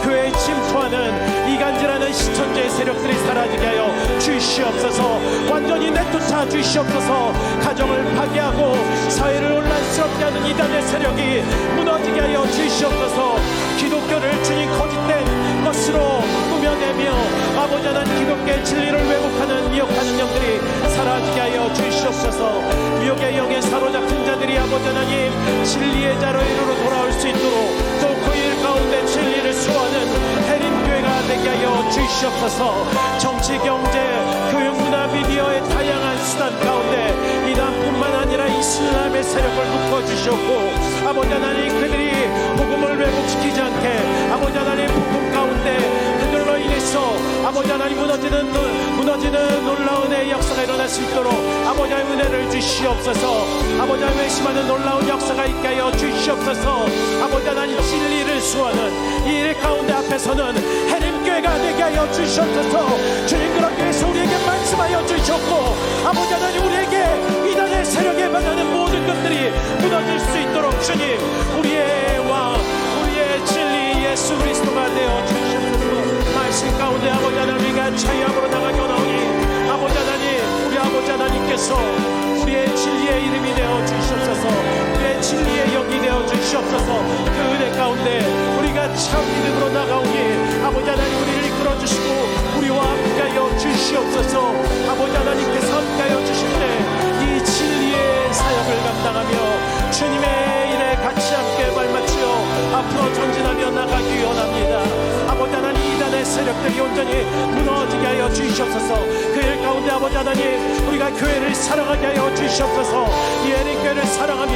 S2: 교회에 침투하는 이간질하는 시천제의 세력들이 사라지게 하여 주시옵소서. 완전히 내쫓아 주시옵소서. 가정을 파괴하고 사회를 혼란스럽게 하는 이단의 세력이 무너지게 하여 주시옵소서. 기독교를 주님 거짓된 것으로 꾸며내며 아버지 하나님 기독교의 진리를 왜곡하는 미혹하는 영들이 사라지게 하여 주시옵소서. 미혹의 영에 사로잡힌 자들이 아버지 하나님 진리의 자로로 돌아올 수 있도록 또 그 일 가운데 진리를 수호하는 해림교회가 되게 하여 주시옵소서. 정치, 경제, 교육, 문화, 미디어의 다양한 수단 가운데 이단뿐만 아니라 이슬람의 세력을 묶어주셨고 아버지 하나님 그들이 복음을 왜곡시키지 않게 아버지 하나님 복음 가운데 그들로 인해서 아버지 하나님 무너지는 놀라운 의 역사가 일어날 수 있도록 아버지 하나님 은혜를 주시옵소서. 아버지 하나님 외심하는 놀라운 역사가 있게 하여 주시옵소서. 아버지 하나님 진리를 수호하는 이 일 가운데 앞에서는 해림교회가 되게 하여 주시옵소서. 주님 그렇게 해서 우리에게 말씀하여 주셨고 아버지 하나님 우리에게 이단의 세력에 반하는 모든 것들이 무너질 수 있도록 주님 우리의 왕 우리의 진리 예수 그리스도가 되어 주시옵소서. 말씀 가운데 아버지 하나님 우리가 차이함으로 나가게 원하오니 아버지 하나님 우리 아버지 하나님께서 우리의 진리의 이름이 되어 주시옵소서. 우리의 진리의 영이 되어 주시옵소서. 그 은혜 가운데 우리가 참 믿음으로 나가오니 아버지 하나님 우리를 이끌어 주시고 우리와 함께하여 주시옵소서. 아버지 하나님께서 함께하여 주실 때 이 진리의 사역을 감당하며 주님의 일에 같이 함께 발맞추어 앞으로 전진하며 나가기 원합니다. 아버지 하나님 이단의 세력들이 온전히 무너지게 하여 주시옵소서. 그 일 가운데 아버지 하나님 우리가 교회를 사랑하게 하여 주시옵소서. 이 해림교회를 사랑하며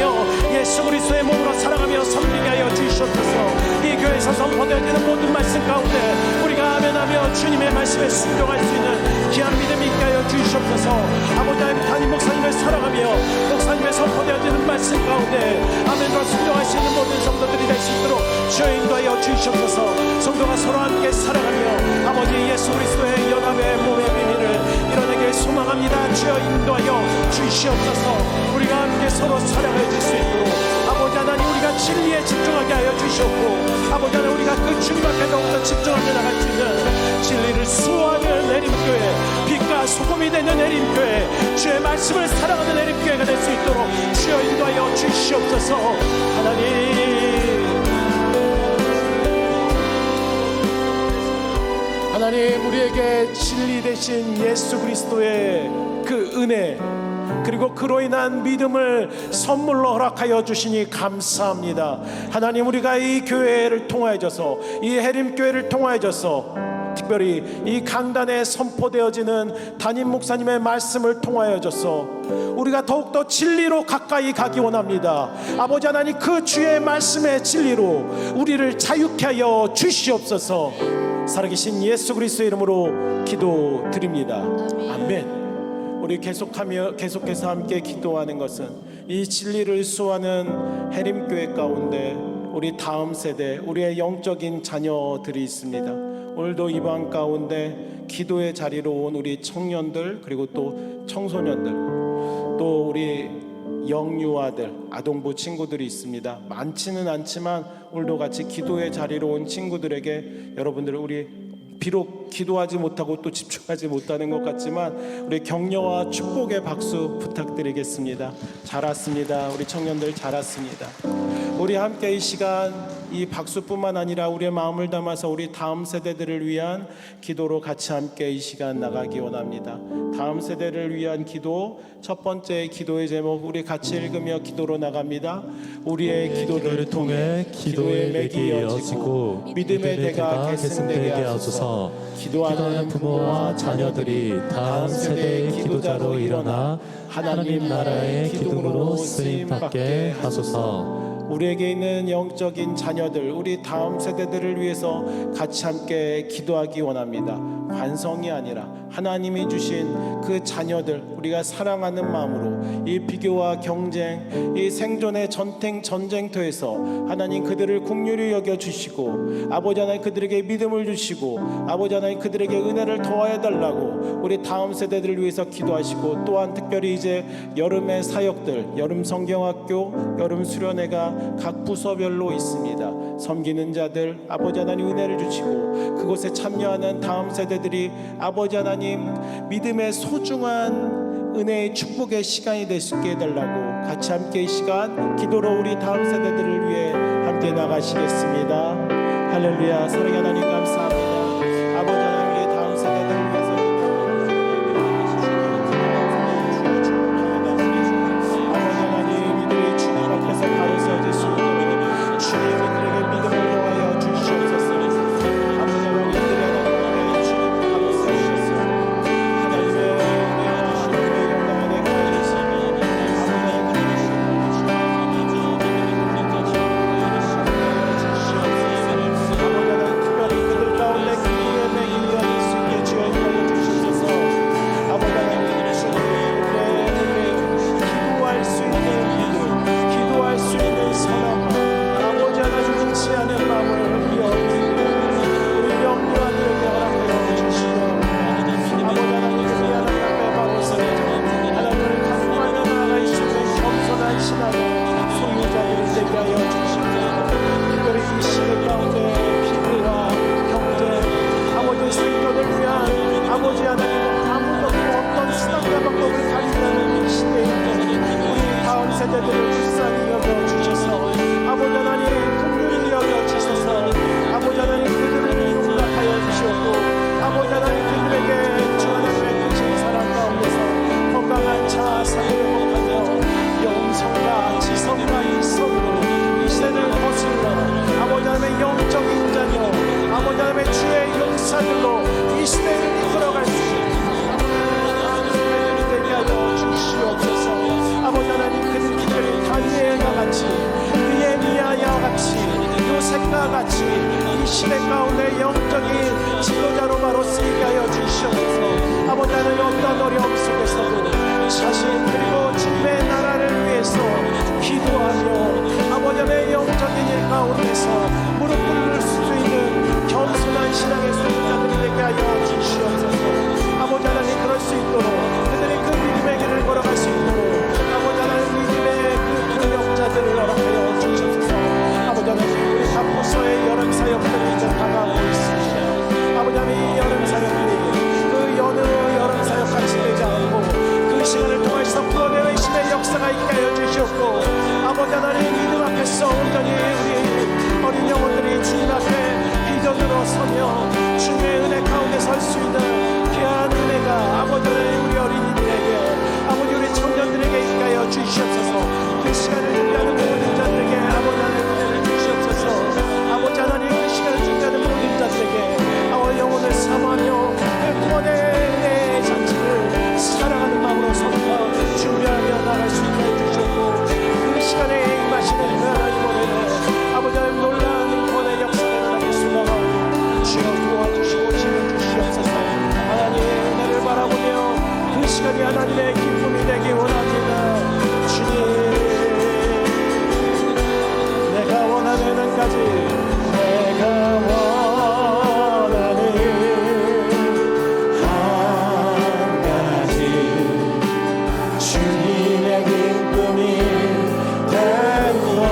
S2: 예수 그리스도의 몸으로 사랑하며 섬기게 하여 주시옵소서. 이 교회에서 선포되어지는 모든 말씀 가운데 우리가 아멘하며 주님의 말씀에 순종할 수 있는 귀한 믿음이 있게 하여 주시옵소서. 아버지 하나님 담임 목사님을 사랑하며 목사님의 선포되어지는 말씀 가운데 아멘으로 순종할 수 있는 모든 성도들이 될 수 있도록 주여 인도하여 주시옵소서. 성도가 서로 함께 사랑하며 아버지 예수 그리스도의 연합의 몸의 비밀을 이뤄내길 소망합니다. 주여 인도하여 주시옵소서. 우리가 함께 서로 사랑해 줄 수 있도록 아버지 하나님 우리가 진리에 집중하게 하여 주시옵고 아버지 하나님 우리가 그 주님 앞에 더욱더 집중하며 나갈 수 있는 진리를 수호하는 해림교회 빛과 소금이 되는 해림교회 주의 말씀을 사랑하는 해림교회가 될 수 있도록 주여 인도하여 주시옵소서. 하나님 우리에게 진리 되신 예수 그리스도의 그 은혜 그리고 그로 인한 믿음을 선물로 허락하여 주시니 감사합니다. 하나님 우리가 이 교회를 통하여져서 이 해림교회를 통하여져서 특별히 이 강단에 선포되어지는 담임 목사님의 말씀을 통하여져서 우리가 더욱더 진리로 가까이 가기 원합니다. 아버지 하나님 그 주의 말씀의 진리로 우리를 자유케 하여 주시옵소서. 살아계신 예수 그리스도의 이름으로 기도드립니다. 아멘. 우리 계속해서 함께 기도하는 것은 이 진리를 수호하는 해림교회 가운데 우리 다음 세대 우리의 영적인 자녀들이 있습니다. 오늘도 이 방 가운데 기도의 자리로 온 우리 청년들 그리고 또 청소년들 또 우리 영유아들 아동부 친구들이 있습니다. 많지는 않지만 오늘도 같이 기도의 자리로 온 친구들에게 여러분들 우리 비록 기도하지 못하고 또 집중하지 못하는 것 같지만 우리 격려와 축복의 박수 부탁드리겠습니다. 잘 왔습니다. 우리 청년들 잘 왔습니다. 우리 함께 이 시간 이 박수뿐만 아니라 우리의 마음을 담아서 우리 다음 세대들을 위한 기도로 같이 함께 이 시간 나가기 원합니다. 다음 세대를 위한 기도 첫 번째 기도의 제목 우리 같이 읽으며 기도로 나갑니다. 우리의 기도를 통해 기도의 맥이 이어지고 믿음의 대가 계승되게 하소서. 기도하는 부모와 자녀들이 다음 세대의 기도자로 일어나 하나님 나라의 기둥으로 쓰임받게 하소서. 우리에게 있는 영적인 자녀들 우리 다음 세대들을 위해서 같이 함께 기도하기 원합니다. 관성이 아니라 하나님이 주신 그 자녀들, 우리가 사랑하는 마음으로 이 비교와 경쟁, 이 생존의 전쟁터에서 하나님 그들을 긍휼히 여겨주시고, 아버지 하나님 그들에게 믿음을 주시고, 아버지 하나님 그들에게 은혜를 더하여 달라고 우리 다음 세대들을 위해서 기도하시고, 또한 특별히 이제 여름의 사역들, 여름 성경학교, 여름 수련회가 각 부서별로 있습니다. 섬기는 자들 아버지 하나님 은혜를 주시고, 그곳에 참여하는 다음 세대들이 아버지 하나님 믿음의 소중한 은혜의 축복의 시간이 될 수 있게 해달라고 같이 함께 이 시간 기도로 우리 다음 세대들을 위해 함께 나가시겠습니다. 할렐루야. 사랑의 하나님 감사합니다. 아버지 하나님 우리 다음 세대들을 위해서 아버지 하나님 이들이 주님 앞에서 바로 서질 수 있도록 주님 이들에게 믿음을 더하여 주시옵소서. 아버지 하나님 이들의 하나님 주님 바로 서주셔서 하나님의 하나님의 영광에 가리시니 아버지 하나님 아무도 어떤 수단과 방법을 가리지 이 시대에 우리 다음 세대들을 불쌍히 여겨주셔서 아버지 하나님 긍휼히 여겨주셔서 아버지 하나님 그들을 용납하여 주시옵고 아버지 하나님 그들에게 주 하나님의 크신 사랑 가운데서 건강한 자아상을 회복하며 영성과 지성과 이성으로 이 시대를 거슬러 아버지 하나님의 영적인 자녀 아버지 하나님의 주의 용사들로 이 시대를 이끌어갈 수 있는 하나님을 되게 하여 주시옵소서. 아버지 하나님 그들 특별히 다니엘과 같이 느헤미야와 같이 요셉과 같이 이 시대 가운데 영적인 지도자로 바로 쓰이게 하여 주시옵소서. 아버지 하나님 어떤 어려움 속에서도 자신 그리고 주님의 나라를 위해서 기도하며 아버지 하나님의 영적인 일 가운데서 무릎 꿇을 수 있는 겸손한 신앙의 소유자들이 되게 하여 주시옵소서. 아버지 하나님 그럴 수 있도록 그들이 그 믿음의 길을 걸어갈 수 있도록 아버지 하나님 믿음의 그 능력자들을 허락하여 주시옵소서. 아버지 하나님 우리 갑부서의 여름 사역들이 이제 다가오고 있습니다. 아버지 하나님 이 여름 사역들이 그 어느 여름 사역 같이 되지 않고 그 시간을 통해서 구원의 의심의 역사가 있게 하여 주시옵고 아버지 하나님 믿음 앞에서 온전히 우리 어린 영혼들이 주님 앞에 비전으로 서며 주님의 은혜 가운데 설 수 있는 귀한 은혜가 아버지 하나님 우리 어린이들에게 아버지 우리 청년들에게 있게 하여 주시옵소서. 그 시간을 준비하는 모든 자들에게 아버지 하나님 은혜를 주시옵소서. 아버지 하나님 그 시간을 준비하는 모든 자들에게 아버지 영혼을 사모하며 그 구원의 은혜의 잔치를 사랑하는 마음으로 선포 준비하며 나갈 수 있게 해주셨고 그 시간에 임하시는 그 하나님 은혜를 아버지 하나님 놀라운 구원의 역사를 일어나게 수고하고 주여 도와주시고 지켜주시옵소서. 하나님의 은혜를 바라보며 그 시간이 하나님의 기쁨이 되기 원합니다. 주님 내가 원하는 한 가지 내가 원하는 한 가지 주님의 기쁨이 되구나.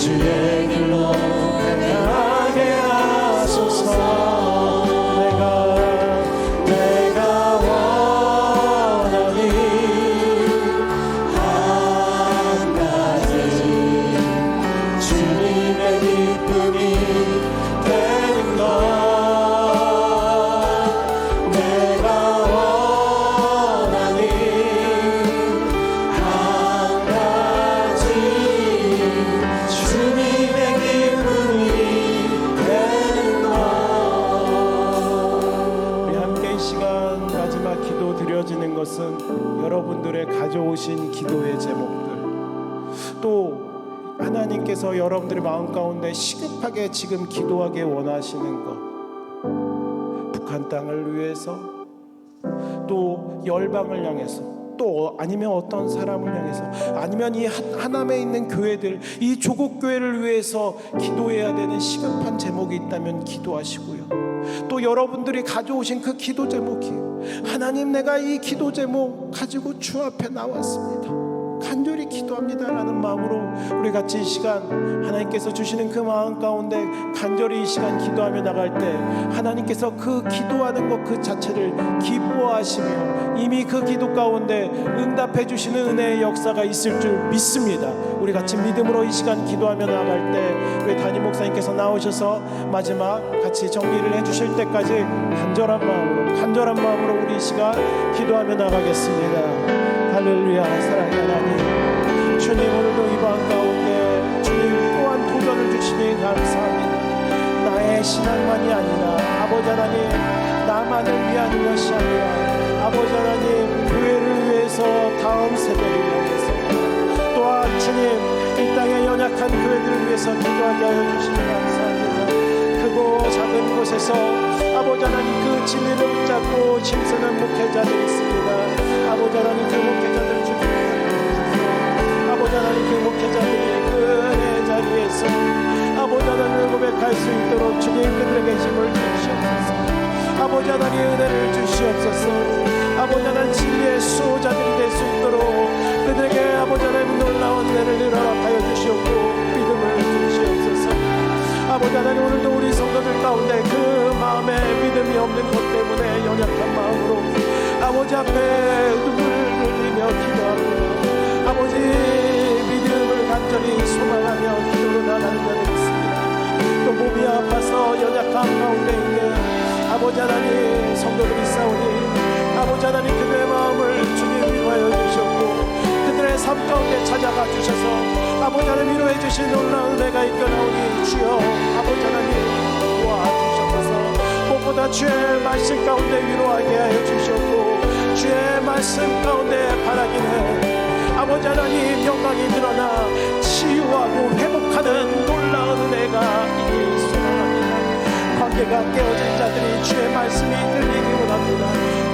S3: 주의 길로 행하게 하소서. 내가 원하니 한 가지 주님의 기쁨이 되는 것. 내가 원하니 한 가지 주님의 기쁨이 되는 것.
S2: 우리 함께 이 시간 마지막 기도 드려지는 것은 여러분들의 가져오신 기도의 제목들, 또 하나님께서 여러분들의 마음 가운데 시급하게 지금 기도하게 원하시는 것, 북한 땅을 위해서, 또 열방을 향해서, 또 아니면 어떤 사람을 향해서, 아니면 이 하남에 있는 교회들, 이 조국 교회를 위해서 기도해야 되는 시급한 제목이 있다면 기도하시고요. 또 여러분들이 가져오신 그 기도 제목이, 하나님 내가 이 기도 제목 가지고 주 앞에 나왔습니다, 간절히 기도합니다라는 마음으로 우리 같이 이 시간 하나님께서 주시는 그 마음 가운데 간절히 이 시간 기도하며 나갈 때 하나님께서 그 기도하는 것 그 자체를 기뻐하시며 이미 그 기도 가운데 응답해 주시는 은혜의 역사가 있을 줄 믿습니다. 우리 같이 믿음으로 이 시간 기도하며 나갈 때 우리 담임 목사님께서 나오셔서 마지막 같이 정리를 해주실 때까지 간절한 마음으로 우리 이 시간 기도하며 나가겠습니다. 할렐루야. 사랑의 하나님, 주님 오늘도 이 밤 가운데 주님 또한 도전을 주시니 감사합니다. 나의 신앙만이 아니라 아버지 하나님, 나만을 위한 것이 아니라 아버지 하나님, 교회를 위해서, 다음 세대를 위해서, 또한 주님 이 땅의 연약한 교회들을 위해서 기도하게 하여 주시니 감사합니다. 크고 작은 곳에서 아버지 하나님 그 진리를 붙잡고 힘쓰는 목회자들이 있습니다. 아버지 하나님 그 목회자들 주님께 아버지 하나님 그 목회자들이 그 은혜 자리에서 아버지 하나님을 고백할 수 있도록 주님 그들에게 힘을 주시옵소서. 아버지 하나님 은혜를 주시옵소서. 아버지 하나님 진리의 수호자들이 될 수 있도록 그들에게 아버지 하나님 놀라운 은혜를 허락하여 주시옵고 믿음을 주시옵소서. 아버지 하나님 오늘도 우리 성도들 가운데 그 마음에 믿음이 없는 것 때문에 연약한 마음으로 아버지 앞에 눈물을 흘리며 기도하고 아버지 믿음을 간절히 소망하며 기도로 나가는 자들이 있습니다. 또 몸이 아파서 연약한 가운데 있는 아버지 하나님 성도들이 있사오니 아버지 하나님 그들의 마음을 주님 위로하여 주셨고 그들의 삶 가운데 찾아가 주셔서 아버지 하나님 위로해 주신 놀라운 은혜가 있겨나오니 주여 아버지 하나님 도와주셔서 무엇보다 주의 말씀 가운데 위로하게 하여 주셨고 주의 말씀 가운데 바라기는 아버지 하나님 영광이 드러나 치유하고 회복하는 놀라운 은혜가 있길 소망합니다. 관계가 깨어진 자들이 주의 말씀이 들리기 원합니다.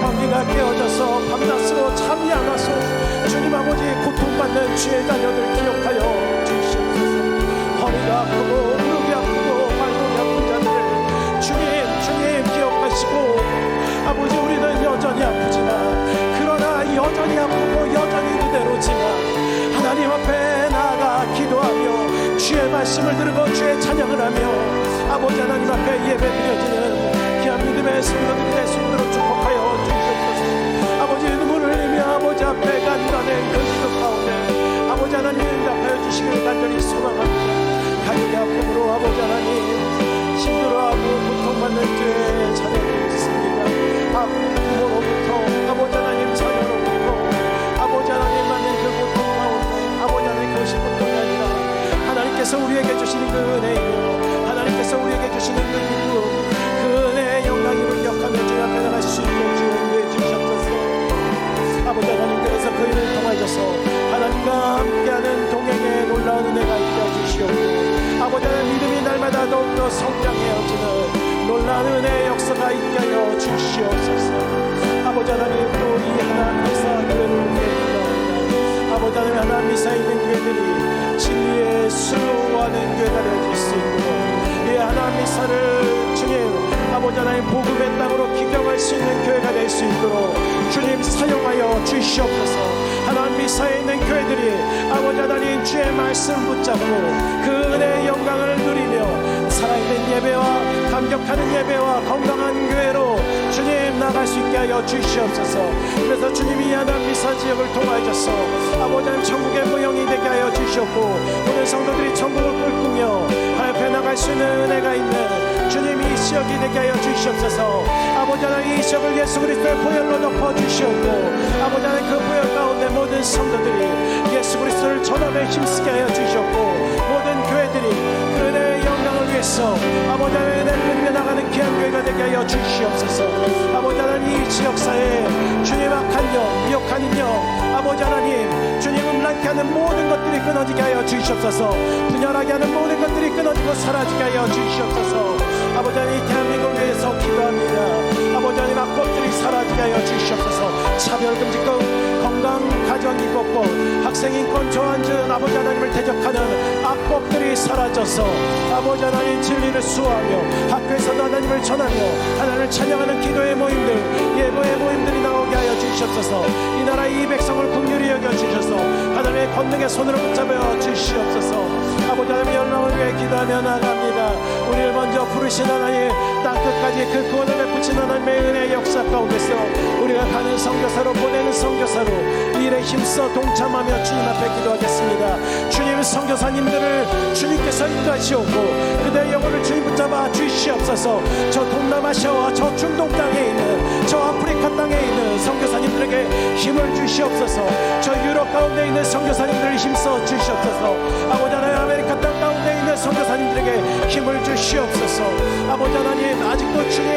S2: 관계가 깨어져서 밤낮으로 잠이 안 와서 주님 아버지 고통받는 주의 자녀들 기억하여 주시옵소서. 허리가 아프고 무릎이 아프고 발목이 아픈 자들을 주님 기억하시고 아버지 우리는 여전히 아프지만 그러나 여전히 아프고 여전히 그대로지만 하나님 앞에 나아가 기도하며 주의 말씀을 들고 주의 찬양을 하며 아버지 하나님 앞에 예배드려지는 귀한 믿음의 성도들이 될 수 있도록 축복하여 주시옵소서. 아버지 눈물을 흘리며 아버지 앞에 간단한 그 기도 가운데 아버지 하나님 응답하여 주시길 간절히 소망합니다. 가족의 아픔으로 아버지 하나님 힘들어하고 고통받는 주의 자녀들이 있습니다. 부모로부터 아버지 하나님 자녀로부터 아버지 하나님 받는 그 고통 가운데 아버지 하나님 그것이 고통이 아니라 하나님께서 우리에게 주시는 그 은혜이며 하나님께서 우리에게 주시는 그 기쁨 그 은혜의 영광을 기억하며 주님 앞에 나갈 수 있게 주의 주시옵소서. 아버지 하나님 그래서 그 일을 통하여서 하나님과 함께하는 동행의 놀라운 은혜가 있게 해주시옵고 아버지 하나님 믿음이 날마다 더욱더 성장해지는 놀라운 은혜의 역사가 있게 하여 주시옵소서. 아버지 하나님 또 이 하나님 미사 교회를 위해 기도합니다. 아버지 하나님 하나님 미사 있는 교회들이 진리의 수호하는 교회가 되어질 수 있도록 이 하나님 미사를 주님 아버지 하나님 복음의 땅으로 기경할 수 있는 교회가 될 수 있도록 주님 사용하여 주시옵소서. 하나님 미사에 있는 교회들이 아버지 하나님 주의 말씀 붙잡고 그 은혜의 영광을 누리며 살아있는 예배와 감격하는 예배와 건강한 교회로 주님 나갈 수 있게 하여 주시옵소서. 그래서 주님이 하나님 미사 지역을 통하여서 아버지 하나님 천국의 모형이 되게 하여 주시옵고 오늘 성도들이 천국을 꿈꾸며 하여 나갈 수 있는 은혜가 있는 주님이 이 지역이 되게 하여 주시옵소서. 아버지 하나님 이 지역을 예수 그리스도의 보혈로 덮어 주시옵고 아버지 하나님 그 보혈 가운데 모든 성도들이 예수 그리스도를 전함에 힘쓰게 하여 주시옵고 모든 교회들이 그 은혜의 영광을 위해서 아버지 하나님 은혜를 누리며 나가는 귀한 교회가 되게 하여 주시옵소서. 아버지 하나님 이 지역사에 주님 악한 영 미혹하는 영 아버지 하나님 주님 음란케 하는 모든 것들이 끊어지게 하여 주시옵소서. 분열하게 하는 모든 것들이 끊어지고 사라지게 하여 주시옵소서. 아버지 하나님 대한민국을 위해서 기도합니다. 아버지 하나님 악법들이 사라지게 하여 주시옵소서. 차별금지법 건강 가정이법법 학생인권 저한증 아버지 하나님을 대적하는 악법들이 사라져서 아버지 하나님 진리를 수호하며 학교에서도 하나님을 전하며 하나님을 찬양하는 기도의 모임들 예배의 모임들이 나오게 하여 주시옵소서. 이 나라의 이 백성을 긍휼히 여겨주셔서 하나님의 권능의 손으로 붙잡아 주시옵소서. 아버지 하나님의 열망을 위해 기도하며 나갑니다. 우리를 먼저 부르신 하나님 땅끝까지 그 구원을 베푸신 하나님의 은혜의 역사 가운데서 우리가 가는 선교사로 보내는 선교사로 이 일에 힘써 동참하며 주님 앞에 기도하겠습니다. 주님 선교사님들을 주님께서 인도하시옵고 그들의 영혼을 주님 붙잡아 주시옵소서. 저 동남아시아와 저 중동 땅에 있는 저 아프리카 땅에 있는 선교사님들에게 힘을 주시옵소서. 저 유럽 가운데 있는 선교사님들을 힘써 주시옵소서. 아버지 하나님 아메리카 땅 가운데 있는 선교사님들에게 힘을 주시옵소서. 아버지 하나님 아직도 주님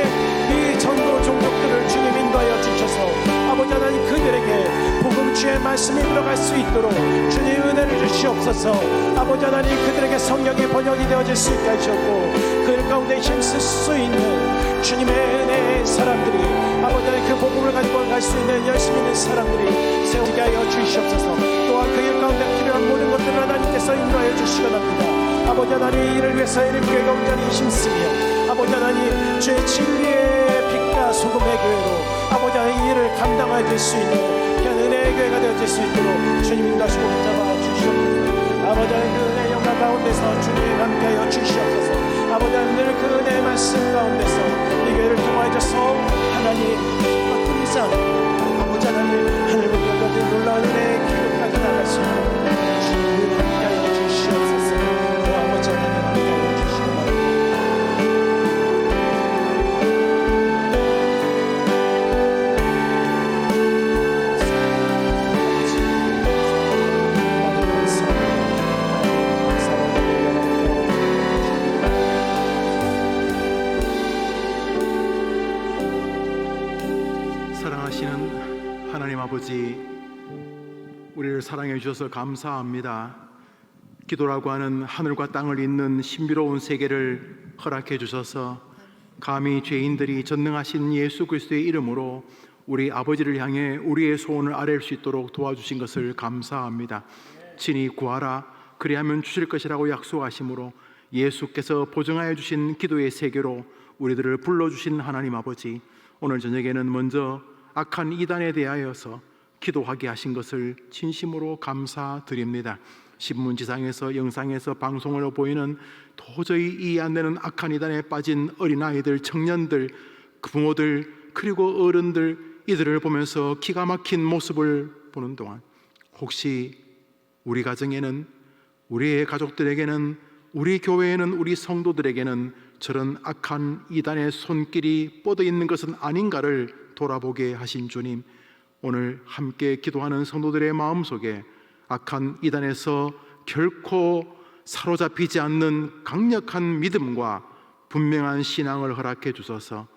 S2: 이 전도 종족들을 주님 인도하여 주셔서 아버지 하나님 그들에게 복음 주의 말씀이 들어갈 수 있도록 주님 은혜를 주시옵소서. 아버지 하나님 그들에게 성령의 번역이 되어질 수 있게 하시옵고 그 가운데 힘쓸 수 있는 주님의 은혜의 사람들이 아버지 하나님 그 복음을 가지고 갈 수 있는 열심 있는 사람들이 세우게 하여 주시옵소서. 또한 그 일 가운데 필요한 모든 것들을 하나님께서 인도하여 주시옵소서. 아버지 하나님 이를 위해서 예림교회가 온전히 힘쓰며 아버지 하나님 주의 진리의 빛과 소금의 교회로 아버지 하나님 이 일을 감당하실 수 있는 귀한 은혜의 교회가 되어질 수 있도록 주님 인도하시고 붙잡아 주시옵소서. 아버지 하나님 그 은혜의 영광 가운데서 주님 함께하여 주시옵소서. 아버지 하나님 늘 그 은혜의 말씀 가운데서 이 교회를 통하여서 하나님 어떤 이상 아버지 하나님 하늘을 열어둔 놀라운 은혜의 기록까지 나갈 수 있는 주님 함께하여 주시옵소서. 아버지 하나님 함께하여 주시옵소서.
S1: 사랑하시는 하나님 아버지, 우리를 사랑해 주셔서 감사합니다. 기도라고 하는 하늘과 땅을 잇는 신비로운 세계를 허락해 주셔서 감히 죄인들이 전능하신 예수 그리스도의 이름으로 우리 아버지를 향해 우리의 소원을 아뢰일 수 있도록 도와주신 것을 감사합니다. 친히 구하라 그리하면 주실 것이라고 약속하심으로 예수께서 보증하여 주신 기도의 세계로 우리들을 불러주신 하나님 아버지, 오늘 저녁에는 먼저 악한 이단에 대하여서 기도하게 하신 것을 진심으로 감사드립니다. 신문지상에서 영상에서 방송으로 보이는 도저히 이해 안 되는 악한 이단에 빠진 어린아이들, 청년들, 부모들 그리고 어른들 이들을 보면서 기가 막힌 모습을 보는 동안 혹시 우리 가정에는, 우리의 가족들에게는, 우리 교회에는, 우리 성도들에게는 저런 악한 이단의 손길이 뻗어 있는 것은 아닌가를 돌아보게 하신 주님, 오늘 함께 기도하는 성도들의 마음속에 악한 이단에서 결코 사로잡히지 않는 강력한 믿음과 분명한 신앙을 허락해 주셔서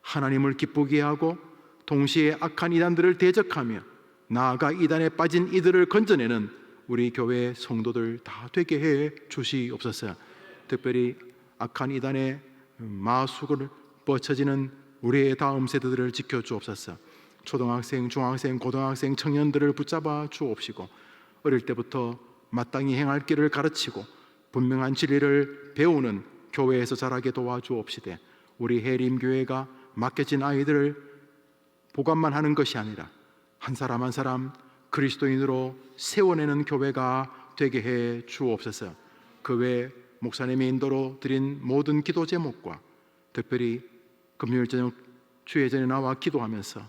S1: 하나님을 기쁘게 하고 동시에 악한 이단들을 대적하며 나아가 이단에 빠진 이들을 건져내는 우리 교회 성도들 다 되게 해 주시옵소서. 특별히 악한 이단의 마수를 뻗쳐지는 우리의 다음 세대들을 지켜 주옵소서. 초등학생, 중학생, 고등학생, 청년들을 붙잡아 주옵시고 어릴 때부터 마땅히 행할 길을 가르치고 분명한 진리를 배우는 교회에서 자라게 도와주옵시되 우리 해림교회가 맡겨진 아이들을 보관만 하는 것이 아니라 한 사람 한 사람 그리스도인으로 세워내는 교회가 되게 해 주옵소서. 그 외 목사님의 인도로 드린 모든 기도 제목과 특별히 금요일 저녁 주예전에 나와 기도하면서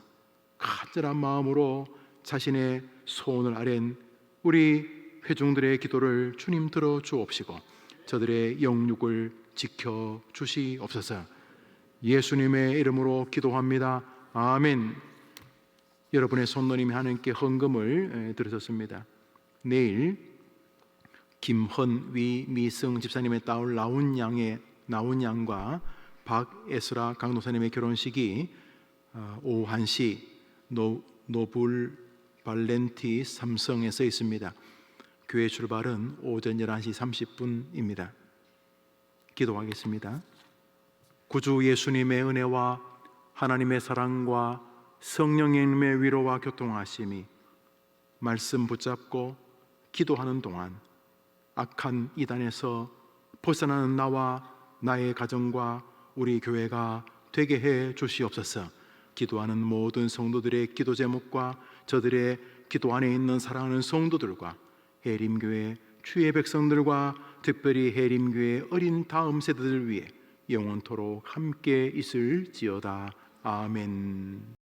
S1: 간절한 마음으로 자신의 소원을 아랜 우리 회중들의 기도를 주님 들어 주옵시고 저들의 영육을 지켜 주시옵소서. 예수님의 이름으로 기도합니다. 아멘. 여러분의 손노님이 하나님께 헌금을 드렸습니다. 내일 김헌위 미승 집사님의 딸 나운 양과 박에스라 강도사님의 결혼식이 오후 1시 노불 발렌티 삼성에서 있습니다. 교회 출발은 오전 11시 30분입니다. 기도하겠습니다. 구주 예수님의 은혜와 하나님의 사랑과 성령님의 위로와 교통하심이 말씀 붙잡고 기도하는 동안 악한 이단에서 벗어나는 나와 나의 가정과 우리 교회가 되게 해 주시옵소서. 기도하는 모든 성도들의 기도 제목과 저들의 기도 안에 있는 사랑하는 성도들과 해림교회 주의 백성들과 특별히 해림교회 어린 다음 세대들 위해 영원토록 함께 있을지어다. 아멘.